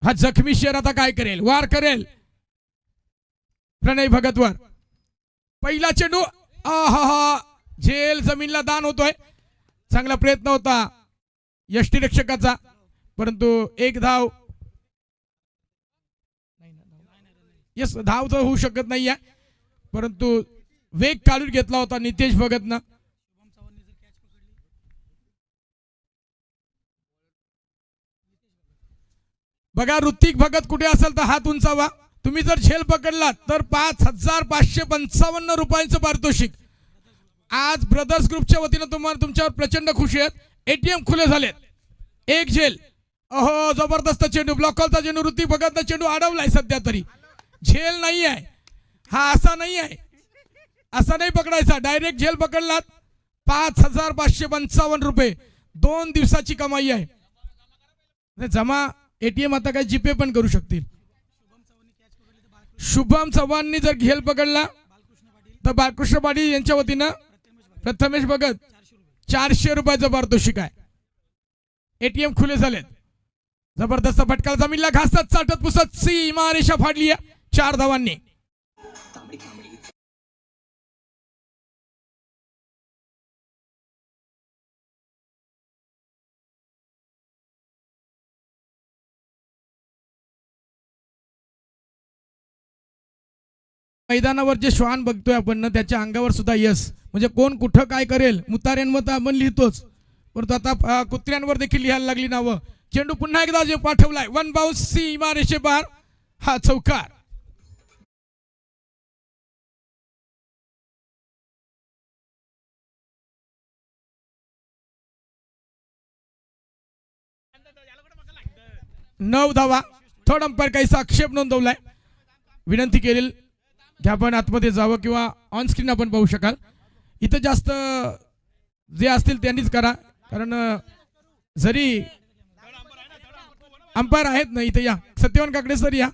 हा. जखमी शेर आता काय करेल? वार करेल प्रणय भगत वर. पहिला चेंडू, आहा, झेल जमीनला दान होतोय. चांगला प्रयत्न होता यष्टीरक्षकाचा, परंतु एक धाव. यस, धाव तर होऊ शकत नाहीये, परंतु वेग काढून घेतला होता नितेश भगतनं. बघा, ऋतिक भगत कुठे असेल तर हात उंचावा. तुम्ही जर झेल पकडलात तर 5,555 रुपयांचं पारितोषिक. आज ब्रदर्स ग्रुपच्या वतीनं तुम्हाला तुमच्यावर प्रचंड खुशी आहेत. एटीएम खुले झालेत. एक झेल. अहो, जबरदस्त चेंडू, ब्लॉकॉलचा चेंडू. ऋतिक भगतनं चेंडू अडवलाय सध्या तरी. झेल नाही आहे हा, असा नाही आहे, असा नाही पकडायचा. डायरेक्ट झेल पकडलात 5,555 रुपये. 2 दिवसाची कमाई आहे. जमा एटीएम आता काय जीपे पण करू शकतील. शुभम चव्हाणनी जर झेल पकडला तर बालकृष्ण पाटील यांच्या वतीनं प्रथमेश भगत 400 रुपयाचं पारितोषिक आहे. एटीएम खुले झालेत. जबरदस्त फटका जमीनला घासत चाटत पुसत सीमा रेषा फाडली आहे 4 धावांनी. मैदानावर जे श्वान बघतोय आपण ना, त्याच्या अंगावर सुद्धा यस, म्हणजे कोण कुठं काय करेल मुतार्यांवर आपण लिहितोच, परंतु आता कुत्र्यांवर देखील लिहायला लागली नावं. चेंडू पुन्हा एकदा जे पाठवलाय, 1 बाउन्स सीमा रेषेपार, हा चौकार. नऊ धावा. थर्ड अंपायर काहीसा आक्षेप नोंदवलाय. विनंती केली की आपण आतमध्ये जावं किंवा ऑन स्क्रीन आपण पाहू शकाल. इथं जास्त जे असतील त्यांनीच करा, कारण जरी अंपायर आहेत ना इथे, या सत्यवान काकडे सर या.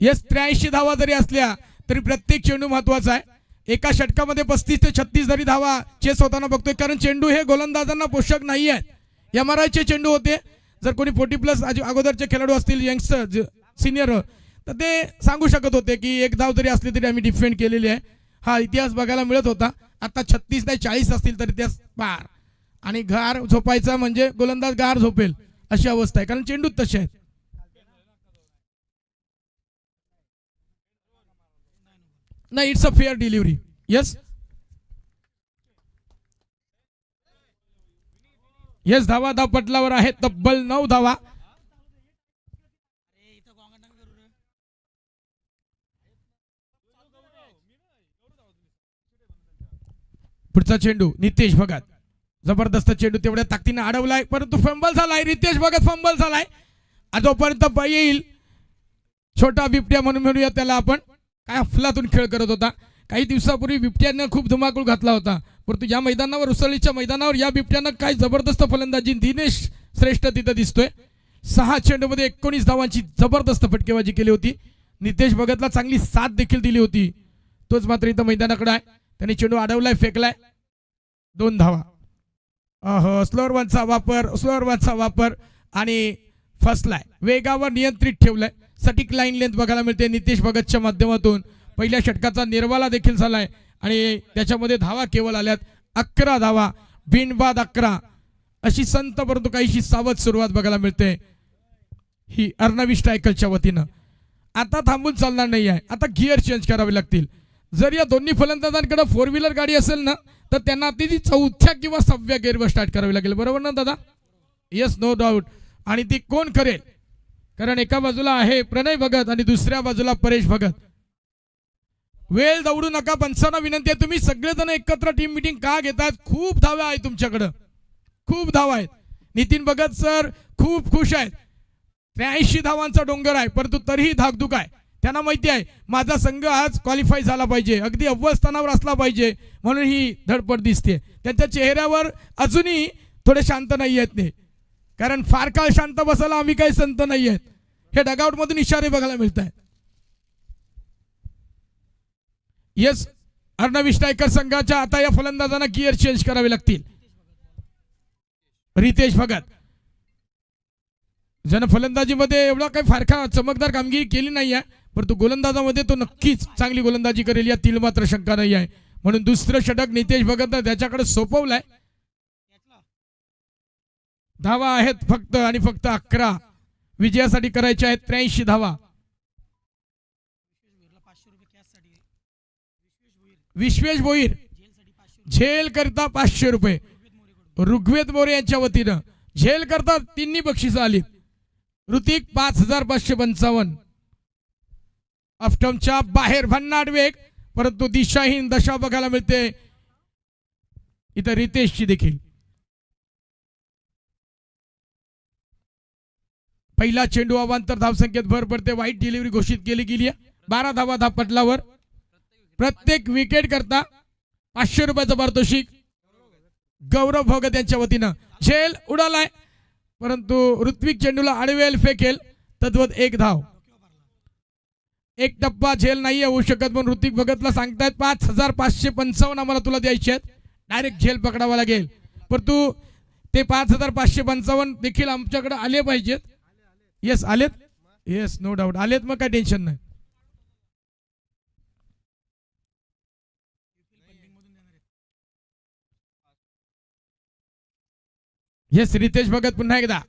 येस, 83 धावा जरी असल्या तरी प्रत्येक चेंडू महत्वाचा आहे. एका षटकामध्ये 35 ते 36 जरी धावा चेस होताना बघतोय, कारण चेंडू हे गोलंदाजांना पोषक नाही आहेत. MRI चे चेंडू होते. जर कोणी 40+ अगोदरचे खेळाडू असतील, यंगस्टर सिनियर, तर ते सांगू शकत होते की एक धाव जरी असली तरी आम्ही डिफेंड केलेली आहे. हा इतिहास बघायला मिळत होता. आता 36 ते 40 असतील तर इतिहास पार. आणि गार झोपायचा म्हणजे गोलंदाज गार झोपेल अशी अवस्था आहे, कारण चेंडूच तसे आहेत. नाही, it's a fair delivery. Yes yes, धावा धाव पटलावर आहेत तब्बल 9 धावा. पुढचा चेंडू नितेश भगत. जबरदस्त चेंडू तेवढ्या ताकदीने अडवलाय, परंतु फंबल झालाय. रितेश भगत फंबल झालाय. जोपर्यंत येईल छोटा बिबट्या म्हणून म्हणूया त्याला आपण, काय अफलातून खेळ करत होता. काही दिवसापूर्वी बिबट्यानं खूप धुमाकूळ घातला होता, परंतु या मैदानावर, उसळीच्या मैदानावर या बिबट्यानं काय जबरदस्त फलंदाजी. दिनेश श्रेष्ठ तिथं दिसतोय. 6 चेंडूमध्ये 19 धावांची जबरदस्त फटकेबाजी केली होती. नितेश भगतला चांगली साथ देखील दिली होती. तोच मात्र इथं मैदानाकडे आहे. त्याने चेंडू अडवलाय, फेकलाय. 2 धावा. स्लोअर वनचा वापर आणि फसलाय. वेगावर नियंत्रित ठेवलाय. सटीक लाईन लेंथ बघायला मिळते नितेश भगतच्या माध्यमातून. पहिल्या षटकाचा निर्वाला देखील झालाय आणि त्याच्यामध्ये धावा केवळ आल्यात 11 धावा. बिनबाद 11 अशी संत परंतु काहीशी सावध सुरुवात बघायला मिळते ही अर्णवी स्ट्रायकरच्या वतीनं. आता थांबून चालणार नाही आहे. आता गिअर चेंज करावे लागतील. जर या दोन्ही फलंदाजांकडे 4 व्हीलर गाडी असेल ना, तर त्यांना ती 4थ्या किंवा 6व्या गिअरवर स्टार्ट करावी लागेल. बरोबर ना दादा? Yes, no doubt. आणि ती कोण करेल? कारण एका बाजूला आहे प्रणय भगत आणि दुसऱ्या बाजूला परेश भगत. वेळ दौडू नका. पंचांना विनंती आहे, तुम्ही सगळेजण एकत्र टीम मीटिंग का घेतात? खूप धावा आहेत तुमच्याकडं, खूप धावा आहेत. नितीन भगत सर खूप खुश आहेत. 83 धावांचा डोंगर आहे, परंतु तरीही धाकधूक आहे. त्यांना माहिती आहे माझा संघ आज क्वालिफाय झाला पाहिजे, अगदी अव्वल स्थानावर असला पाहिजे, म्हणून ही धडपड दिसते. त्यांच्या चेहऱ्यावर अजूनही थोडे शांत नाही आहेत ते, कारण फार काळ शांत बसायला आम्ही काही संत नाही आहेत. हे डगआउट मधून इशारे बघायला मिळत आहेत. येस, अर्णव स्ट्रायकर संघाच्या आता या फलंदाजांना गिअर चेंज करावे लागतील. रितेश भगत ज्यानं फलंदाजीमध्ये एवढा काही फारखा चमकदार कामगिरी केली नाही आहे, परंतु गोलंदाजामध्ये तो नक्कीच चांगली गोलंदाजी करेल यातील मात्र शंका नाही आहे. म्हणून दुसरं षटक नितेश भगतनं त्याच्याकडे सोपवलंय. धावा आहेत फक्त आणि फक्त 11 विजयासाठी करायच्या आहेत. 83 धावा. विश्वेश भोईर झेल करता 500 रुपये. ऋग्वेद मोरे यांच्या वतीनं झेल करता तिन्ही बक्षिसं आली. ऋतिक 5555. ऑफटमच्या बाहेर भन्नाट वेग, परंतु दिशाहीन दशा बघायला मिळते इथं रितेशची देखील. पहिला चेंडू अवांतर धावसंख्येत भर पडते. वाईट डिलिव्हरी घोषित केली गेली आहे. 12 धावा धापटलावर. प्रत्येक विकेट करता 500 रुपयाचं पारितोषिक गौरव भगत यांच्या वतीनं. झेल उडालाय, परंतु ऋत्विक चेंडूला आडवेल फेकेल, तद्वत 1 धाव. 1 टप्पा झेल नाही होऊ शकत, पण ऋतिक भगतला सांगतायत 5555 आम्हाला तुला द्यायचे आहेत. डायरेक्ट झेल पकडावा लागेल, परंतु ते 5555 देखील आमच्याकडे आले पाहिजेत. येस आलेत, येस नो डाऊट आलेत, मग काय टेन्शन नाही. येस रितेश भगत पुन्हा एकदा,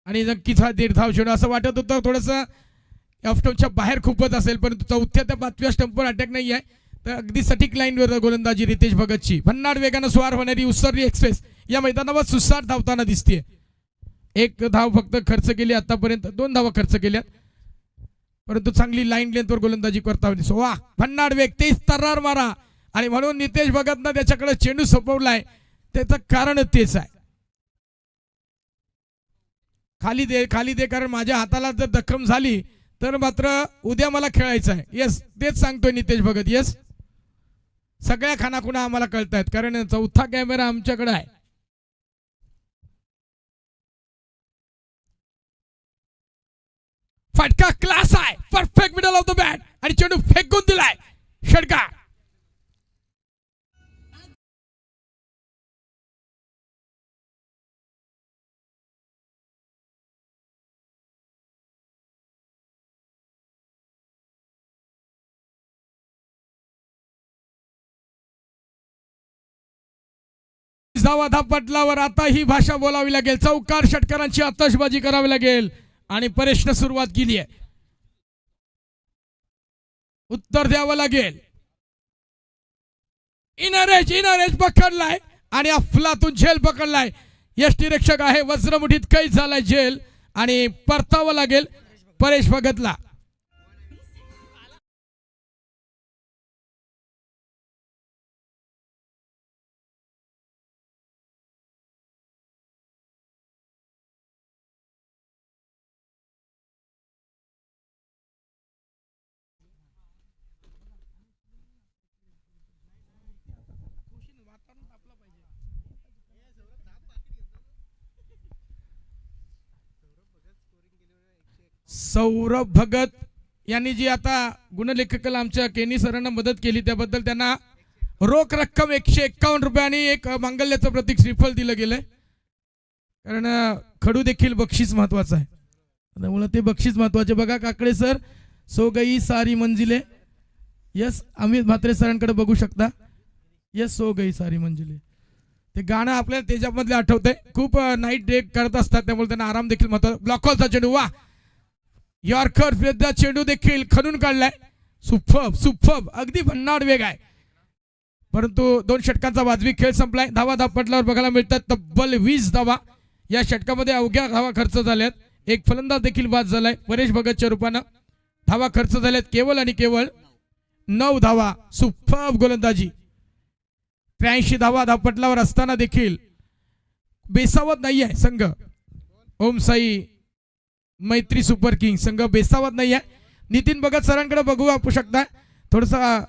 आणि नक्कीच हा 1.5 धाव चेंडू. असं वाटत होतं थोडंसं ऑफटॉपच्या बाहेर खूपच असेल, परंतु चौथ्या त्या 5व्या स्टंपवर अटॅक नाही आहे, तर अगदी सटीक लाईनवर गोलंदाजी रितेश भगतची. भन्नाट वेगानं स्वार होणारी उसरली एक्सप्रेस या मैदानावर सुसाट धावताना दिसते. 1 धाव फक्त खर्च केली आतापर्यंत, 2 धावा खर्च केल्यात, परंतु चांगली लाईन लेंथवर गोलंदाजी करता होती. वा भन्नाट वेग, तेच तर्रार मारा, आणि म्हणून नितेश भगतनं त्याच्याकडे चेंडू सोपवलाय. त्याचं कारण तेच आहे, खाली दे खाली दे, कारण माझ्या हाताला जर जखम झाली तर मात्र उद्या मला खेळायचं आहे. येस तेच सांगतोय नितेश भगत. येस सगळ्या खानाखुणा आम्हाला कळतायत, कारण चौथा कॅमेरा आमच्याकडे आहे. फटका क्लास आहे, perfect middle of the bat, आणि चेंडू फेकून दिलाय. षटकार. धावा धापटलावर आता ही भाषा बोलावी लागेल. चौकार षटकारांची आतषबाजी करावी लागेल, आणि परेशनं सुरुवात केली आहे. उत्तर द्यावं लागेल. इनर एज पकडलाय, आणि अफलातून झेल पकडलाय. यष्टीरक्षक आहे, वज्रमुठीत कैद झालाय झेल, आणि परतावं लागेल परेश भगतला. सौरभ भगत यांनी जी आता गुणलेखकाला आमच्या केनी सरांना मदत केली, त्याबद्दल त्यांना रोख रक्कम 151 रुपये आणि एक मांगल्याचं प्रतीक श्रीफल दिलं गेलंय. कारण खडू देखील बक्षीस महत्वाचं आहे, त्यामुळे ते बक्षीस महत्वाचे. बघा काकडे सर, सो गई सारी मंजिले. यस अमित म्हात्रे सरांकडे बघू शकता. यस सो गई सारी मंजिले, ते गाणं आपल्याला त्याच्यामधले आठवतंय. खूप नाईट डे करत असतात, त्यामुळे त्यांना आराम देखील महत्वाचा. ब्लॉकॉलचा चेंडू, वा यॉर्कर विरुद्ध चेंडू देखील खणून काढलाय. सुफब अगदी भन्नाट वेग आहे, परंतु 2 षटकांचा वाजवी खेळ संपलाय. धावा धापटल्यावर बघायला मिळतात तब्बल 20 धावा. या षटकामध्ये अवघ्या धावा खर्च झाल्यात. एक फलंदाज देखील बाद झालाय परेश भगतच्या रूपानं. धावा खर्च झाल्यात केवळ आणि केवळ 9 धावा. सुपर्ब गोलंदाजी. 83 धावा धावपटलावर असताना देखील बेसावत नाही आहे संघ. ओम साई मैत्री सुपर किंग संघ बेसावत नाही आहे. नितीन भगत सरांकडे बघू आपण शकता. थोडंसं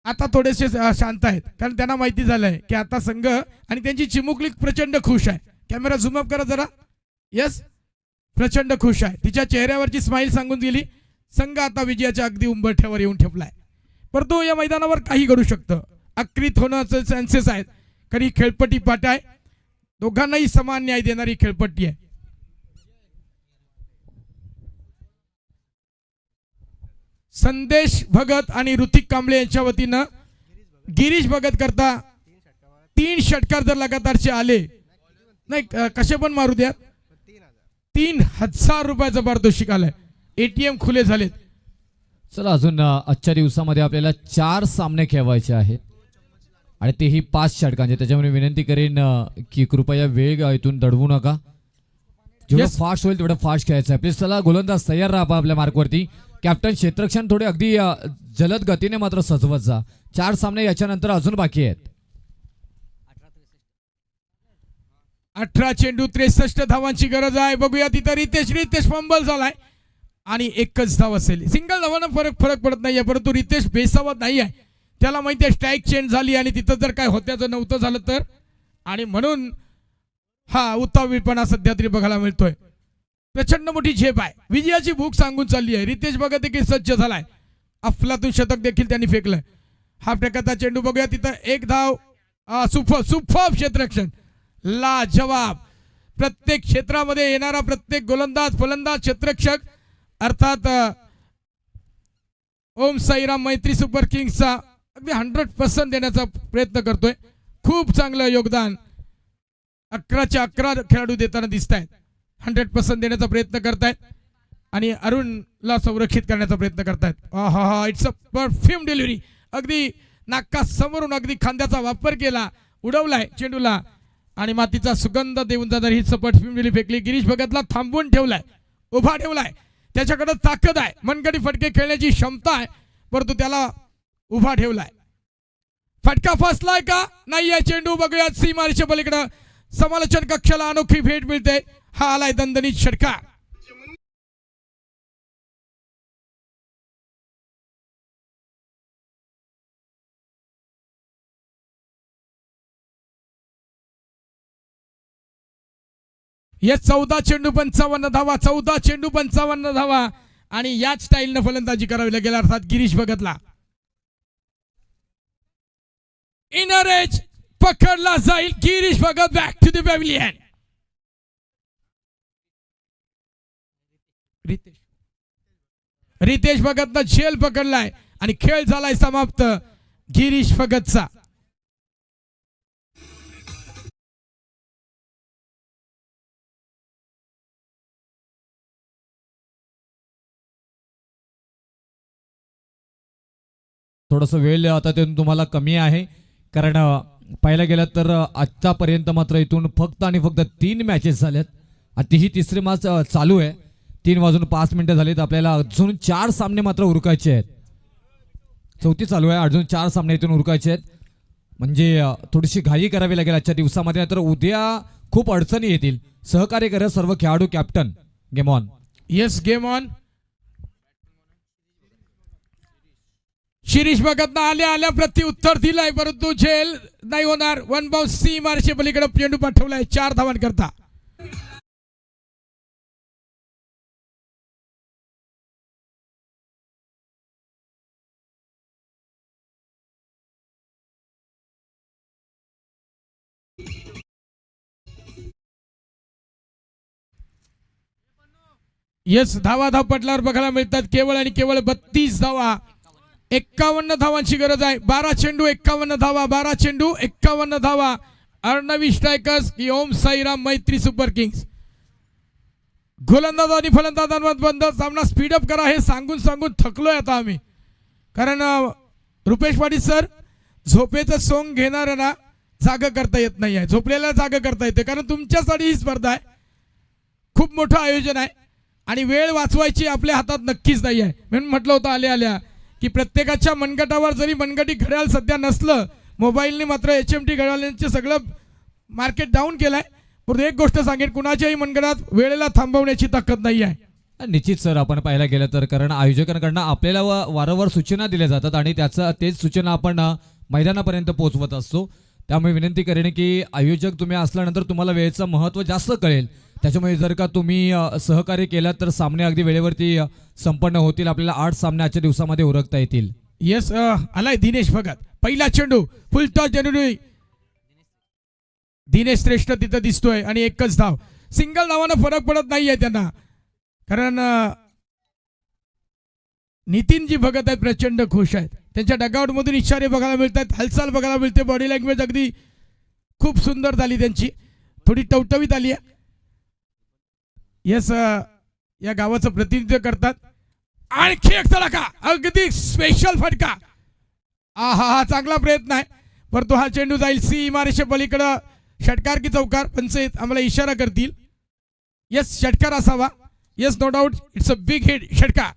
आता थोडेसे शांत आहेत कारण त्यांना माहिती झालंय की आता संघ आणि त्यांची चिमुकली प्रचंड खुश आहे. कॅमेरा झूम अप करा जरा. यस, प्रचंड खुश आहे. तिच्या चेहऱ्यावरची स्माईल सांगून गेली संघ आता विजयाच्या अगदी उंबरठ्यावर येऊन ठेपलाय. परंतु या मैदानावर काही घडू शकतं. आकृत होण्याचे चान्सेस आहेत कारण ही खेळपट्टी पाट आहे. दोघांनाही समान न्याय देणारी खेळपट्टी आहे. संदेश भगत आणि ऋतिक कांबळे यांच्या वतीनं गिरीश भगत करता 3 षटकार जर लगातारचे आले नाही कसे पण मारू द्या 3000 रुपयाचं पारितोषिक आलंय. एटीएम खुले झालेत. चला अजून आजच्या दिवसामध्ये आपल्याला 4 सामने खेळवायचे आहेत आणि तेही 5 षटकांचे. त्याच्यामुळे विनंती करेन की कृपया वेग इथून दडवू नका. जेवढं Yes. फास्ट होईल तेवढं फास्ट खेळायचं आहे. प्लीज चला गोलंदाज तयार राहा आपल्या मार्कवरती. कॅप्टन क्षेत्ररक्षण थोडे अगदी जलद गतीने मात्र सजवत जा. 4 सामने याच्यानंतर अजून बाकी आहेत. 18 चेंडू 63 धावांची गरज आहे. बघूया तिथं रितेश फंबल झालाय आणि 1च धाव असेल. सिंगल धावांना फरक पडत नाहीये परंतु रितेश बेसावत नाही आहे. त्याला माहिती आहे स्ट्राईक चेंज झाली आणि तिथं जर काय होत्याचं नव्हतं झालं तर आणि म्हणून हा उतावीळपणा सध्या तरी बघायला मिळतोय. प्रचंड मोठी झेप आहे. विजयाची भूक सांगून चालली आहे. रितेश भगत देखील सज्ज झालाय. अफलातून शतक देखील त्यांनी फेकलंय. हा फेकता चेंडू बघूया तिथं 1 धाव. सुपर क्षेत्ररक्षण लाजवाब. प्रत्येक क्षेत्रामध्ये येणारा प्रत्येक गोलंदाज फलंदाज क्षेत्ररक्षक अर्थात ओम साईराम मैत्री सुपर किंग्सचा अगदी 100% देण्याचा प्रयत्न करतोय. खूप चांगलं योगदान 11च्या 11 खेळाडू देताना दिसत आहेत. 100% देण्याचा प्रयत्न करतायत आणि अरुणला संरक्षित करण्याचा प्रयत्न करतायत. हा इट्स अ परफ्यूम डिलिव्हरी. अगदी नाका समोरून अगदी खांद्याचा वापर केला. उडवलाय चेंडूला आणि मातीचा सुगंध देऊन जाणार ही परफ्यूम डिलिव्हरी फेकली. गिरीश भगतला थांबवून ठेवलाय. उभा ठेवलाय. त्याच्याकडे ताकद आहे. मनगटी फटके खेळण्याची क्षमता आहे परंतु त्याला उभा ठेवलाय. फटका फसलाय का नाही या चेंडू बघूया. सीमारेषे पलीकडे समालोचन कक्षाला अनोखी भेट मिळते. हा आलाय दणदणीत षटकार. येस 14 चेंडू 55 धावा. 14 चेंडू 55 धावा आणि याच स्टाईलनं फलंदाजी करावी लागेल अर्थात गिरीश भगतला. इनर एज पकडला जाईल. Girish Bhagat back to the pavilion. Ritesh भगतनं झेल पकडलाय आणि खेळ झालाय समाप्त गिरीश भगतचा. थोडंसं वेळ आता ते तुम्हाला कमी आहे कारण पाहायला गेलं तर आतापर्यंत मात्र इथून फक्त आणि फक्त 3 मॅचेस झाल्यात आणि तीही तिसरी मॅच चालू आहे. 3:05 झालीत. आपल्याला अजून 4 सामने मात्र उरकायचे आहेत. चौथी चालू आहे. अजून 4 सामने इथून उरकायचे आहेत म्हणजे थोडीशी घाई करावी लागेल आजच्या दिवसामध्ये. तर उद्या खूप अडचणी येतील. सहकार्य करा सर्व खेळाडू. Captain game on. Yes game on. Shirish भगतनं आल्या प्रत्युत्तर दिलाय परंतु झेल नाही होणार. 1 बाउन्स सीमारेषे पलीकडे चेंडू पाठवलाय 4 धावांकरता. येस धावा धावपटलावर बघायला मिळतात केवळ आणि केवळ 32 धावा. 51 धावांची गरज आहे. 12 चेंडू 51 धावा. 12 चेंडू 51 धावा. अर्णवी स्ट्रायकर्स की ओम साईराम मैत्री सुपर किंग्स. गोलंदाज आणि फलंदाजांमध्ये सामना स्पीडअप करा हे सांगून सांगून थकलोय आता आम्ही. कारण रुपेश पाटील सर झोपेचं सोंग घेणाऱ्यांना जागा करता येत नाही आहे. झोपलेल्या जागा करता येते कारण तुमच्यासाठी ही स्पर्धा आहे. खूप मोठं आयोजन आहे आणि वेळ वाचवायची आपल्या हातात नक्कीच नाही आहे. म्हणून म्हटलं होतं आल्या आल्या की प्रत्येकाच्या मनगटावर जरी मनगटी घड्याळ सध्या नसलं, मोबाईलने मात्र HMT घड्याळांचे सगळं मार्केट डाऊन केलंय. परंतु एक गोष्ट सांगेन, कुणाच्याही मनगटात वेळेला थांबवण्याची ताकद नाही आहे. निश्चित सर, आपण पाहायला गेलं तर कारण आयोजकांकडनं आपल्याला वारंवार सूचना दिल्या जातात आणि तेच सूचना आपण मैदानापर्यंत पोहोचवत असतो. त्यामुळे विनंती करेन की आयोजक तुम्ही असल्यानंतर तुम्हाला वेळेचं महत्त्व जास्त कळेल. त्याच्यामुळे जर का तुम्ही सहकार्य केलं तर सामने अगदी वेळेवरती संपन्न होतील. आपल्याला 8 सामने आजच्या दिवसामध्ये उरकता येतील. येस, आलाय दिनेश भगत. पहिला चेंडू फुल टॉस जनरली दिनेश श्रेष्ठ तिथं दिसतोय आणि एकच धाव. सिंगल धावानं फरक पडत नाहीये त्यांना, कारण नितीनजी भगत आहेत प्रचंड खुश आहेत. त्यांच्या डगआउट मधून इशारे बघायला मिळतात, हालचाल बघायला मिळते, बॉडी लँग्वेज अगदी खूप सुंदर झाली त्यांची, थोडी टवटवीत आली आहे. येस, या गावाचं प्रतिनिधित्व करतात. आणखी एक तडाखा, अगदी स्पेशल फटका. हा चांगला प्रयत्न आहे, परंतु हा चेंडू जाईल सी इमारेच्या पलीकडं. षटकार की चौकार पंच आम्हाला इशारा करतील. येस, षटकार असावा. Yes, no doubt, it's a big hit. षटकार.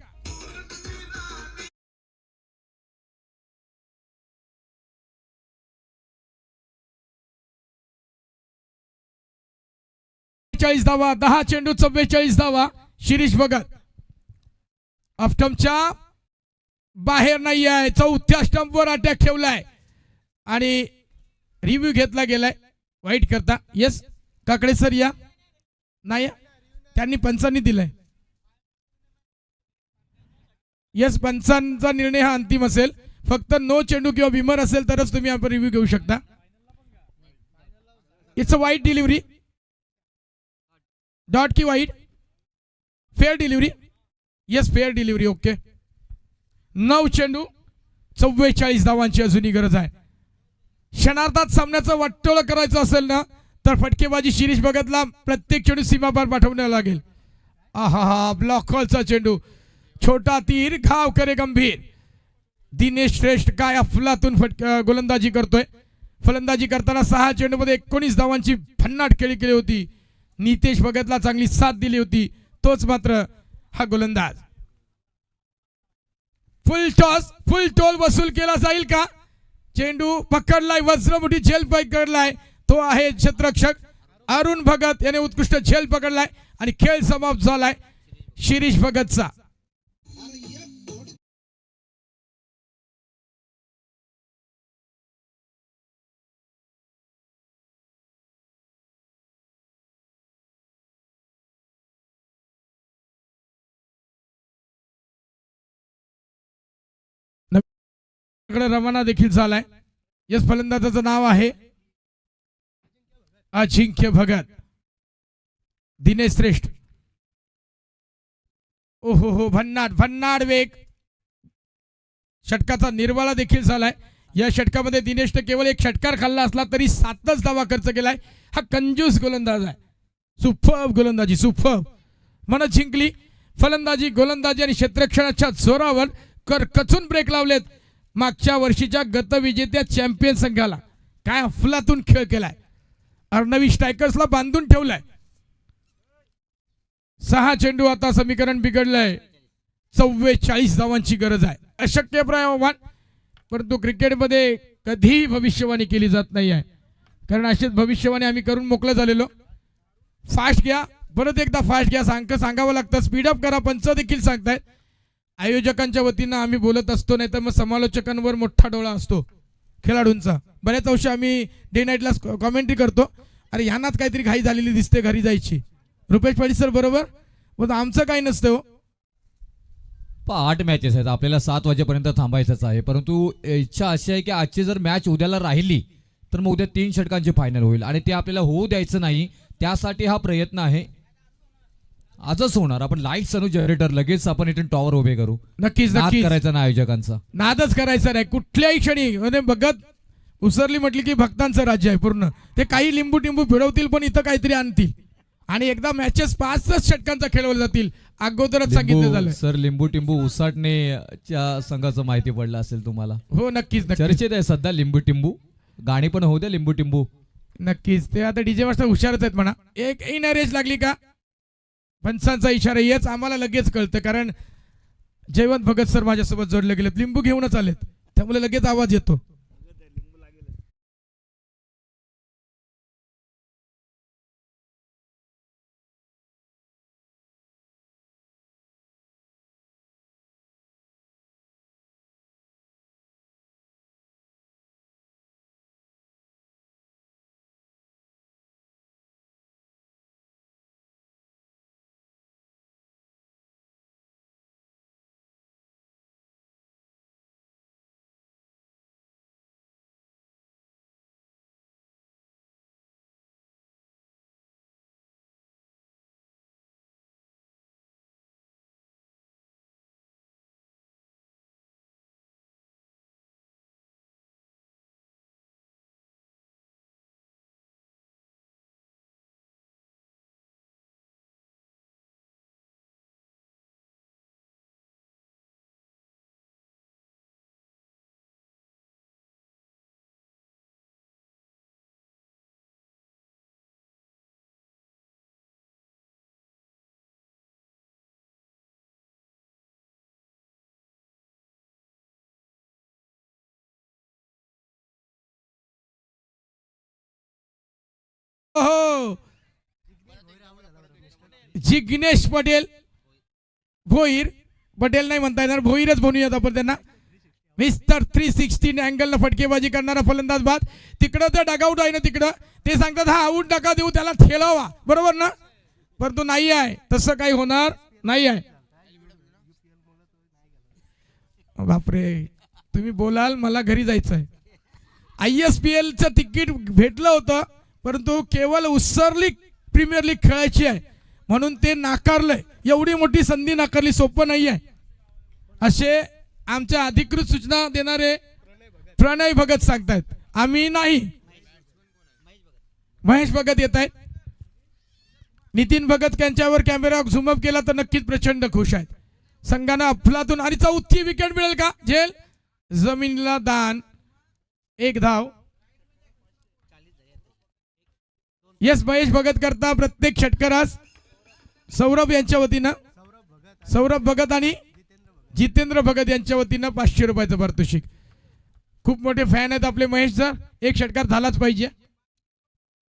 धावा, 10 चेंडू 44 धावा. शिरीष भगत स्टंपच्या बाहेर नाही आहे, चौथ्या स्टंपवर अटॅक ठेवलाय आणि रिव्ह्यू घेतला गेलाय वाईट करता. येस, काकडे सर या. नाही, त्यांनी पंचांनी दिलाय. येस, पंचांचा निर्णय हा अंतिम असेल. फक्त नो चेंडू किंवा विमर असेल तरच तुम्ही आपण रिव्ह्यू घेऊ शकता. इट्स अ वाईट डिलिव्हरी. डॉट की वाईट? Fair delivery. Yes, fair delivery. Okay. 9 चेंडू 44 धावांची अजूनही गरज आहे. क्षणार्धात सामन्याचं वाटोळं करायचं असेल ना तर फटकेबाजी शिरीष भगतला प्रत्येक चेंडू सीमापार पाठवण्याला लागेल. आहा, ब्लॉक कॉलचा चेंडू, छोटा तीर घाव करे गंभीर. दिनेश श्रेष्ठ काय अफलातून गोलंदाजी करतोय. फलंदाजी करताना 6 चेंडूमध्ये 19 धावांची भन्नाट खेळी केली होती. नितेश भगतला चांगली साथ दिली होती. तोच मात्र हा गोलंदाज. फुल टॉस, फुल टोल वसूल केला जाईल का? चेंडू पकडलाय, वज्रमुठी झेल पकडलाय. तो आहे क्षेत्ररक्षक अरुण भगत याने उत्कृष्ट झेल पकडलाय आणि खेळ समाप्त झालाय शिरीष भगतचा. रवाना देखील झालाय. यस, फलंदाजाचं नाव आहे अजिंक्य भगत. दिनेश श्रेष्ठ. ओहो, भन्नाट भन्नाट वेग. षटकाचा निर्वाळा देखील झालाय. या षटकामध्ये दिनेशने केवळ एक षटकार खाल्ला असला तरी 7च धावा खर्च केलाय. हा कंजूस गोलंदाज आहे. सुपर्ब गोलंदाजी, सुपर्ब. मन जिंकली. फलंदाजी, गोलंदाजी आणि क्षेत्ररक्षणाच्या जोरावर करकचून ब्रेक लावलेत मागच्या वर्षीच्या गतविजेत्या चॅम्पियन संघाला. काय अफलातून खेळ केलाय. अर्णवी स्ट्रायकर्सला बांधून ठेवलाय. 6 चेंडू आता समीकरण बिघडलंय. 44 धावांची गरज आहे. अशक्यप्राय आव्हान, परंतु क्रिकेटमध्ये कधीही भविष्यवाणी केली जात नाही आहे, कारण अशीच भविष्यवाणी आम्ही करून मोकळं झालेलो. फास्ट घ्या, परत एकदा फास्ट घ्या सांगावं लागतं. स्पीडअप करा, पंच देखील सांगतायत. आयोजकांच्या वतीनं आम्ही बोलत असतो, नाही तर मग समालोचकांवर मोठा डोळा असतो खेळाडूंचा. बऱ्याच अंशी आम्ही डे नाईटला कॉमेंट्री करतो. अरे ह्यांनाच काहीतरी घाई झालेली दिसते घरी जायची. रुपेश पाटील सर बरोबर, मग आमचं काही नसतं हो. 8 मॅचेस आहेत, आपल्याला 7 वाजेपर्यंत थांबायचंच आहे. परंतु इच्छा अशी आहे की आजची जर मॅच उद्याला राहिली तर मग उद्या 3 षटकांची फायनल होईल आणि ते आपल्याला होऊ द्यायचं नाही. त्यासाठी हा प्रयत्न आहे. आजच होणार. आपण लाईट्स आणू, जनरेटर लगेच आपण इथे टॉवर उभे करू. नक्कीच नाद नक्कीच करायचा ना आयोजकांचा. नादच करायचा नाही कुठल्याही क्षणी. म्हणजे बघत उसरली म्हटली की भक्तांचं राज्य आहे पूर्ण. ते काही लिंबू टिंबू फिरवतील पण इथं काहीतरी आणतील आणि एकदा मॅचेस 5च षटकांचा खेळवले जातील. अगोदरच सांगितलं झालं. सर, लिंबू टिंबू उसाटणे संघाचं माहिती पडलं असेल तुम्हाला. हो, नक्कीच नक्कीच चर्चेत आहे सध्या लिंबू टिंबू. गाणी पण होऊ द्या लिंबू टिंबू. नक्कीच. ते आता डीजे मास्टर हुशारच आहेत म्हणा. एक इन रेस लागली का पंचांचा इशारा येच आम्हाला लगेच कळतं, कारण जयवंत भगत सर माझ्यासोबत जोडले गेलेत, लिंबू घेऊनच आलेत, त्यामुळे लगेच आवाज येतो. हो, जिग्नेश पटेल, भोईर, पटेल नाही म्हणता येणार, भोईरच बनवूयात आपण त्यांना. मिस्टर 360 अँगल न फटकेबाजी करणारा फलंदाज बाद. तिकडं ते डगआउट आहे ना, तिकडं ते सांगतात हा आऊट नका देऊ, त्याला ठेलावा, बरोबर ना, परंतु नाही आहे, तसं काही होणार नाही आहे. बापरे, तुम्ही बोलाल मला घरी जायचं आहे. ISPL चं तिकीट भेटलं होतं, परंतु केवळ उत्सर्ली प्रीमियर लीग खेळायची आहे म्हणून ते नाकारलंय. एवढी मोठी संधी नाकारली सोपं नाही आहे, असे आमच्या अधिकृत सूचना देणारे प्रणय भगत सांगतायत. आम्ही नाही, महेश भगत येत आहेत. नितीन भगत यांच्यावर कॅमेरा झूमअप केला तर नक्कीच प्रचंड खुश आहेत. संघानं अफलातून आणि चौथी विकेट मिळेल का? झेल, जमीनला दान, 1 धाव. येस, महेश भगत करता प्रत्येक षटकारास सौरभ यांच्या वतीनं, सौरभ भगत आणि जितेंद्र भगत यांच्या वतीनं 500 रुपयाचं पारितोषिक. खूप मोठे फॅन आहेत आपले महेश सर, एक षटकार झालाच पाहिजे.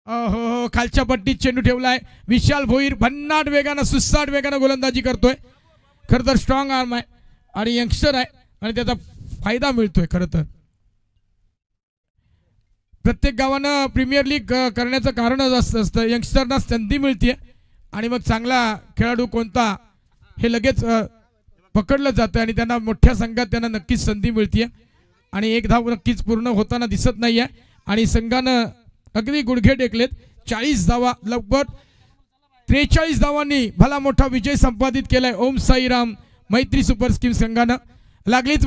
हो, खालच्या पट्टीत चेंडू ठेवलाय. विशाल भोईर भन्नाट वेगानं, सुसाट वेगानं गोलंदाजी करतोय. खरं तर स्ट्रॉंग आर्म आहे आणि यंगस्टर आहे आणि त्याचा फायदा मिळतोय. खरं तर प्रत्येक गावानं प्रीमियर लीग करण्याचं कारणच असतं, यंगस्टरना संधी मिळते आणि मग चांगला खेळाडू कोणता हे लगेच पकडलं जातं आणि त्यांना मोठ्या संघात त्यांना नक्कीच संधी मिळते. आणि 1 धाव नक्कीच पूर्ण होताना दिसत नाही आहे आणि संघानं अगदी गुडघे टेकलेत. 40 धावा, लगभग 43 धावांनी भला मोठा विजय संपादित केलाय ओम साईराम मैत्री सुपर स्कीम संघानं. लागलीच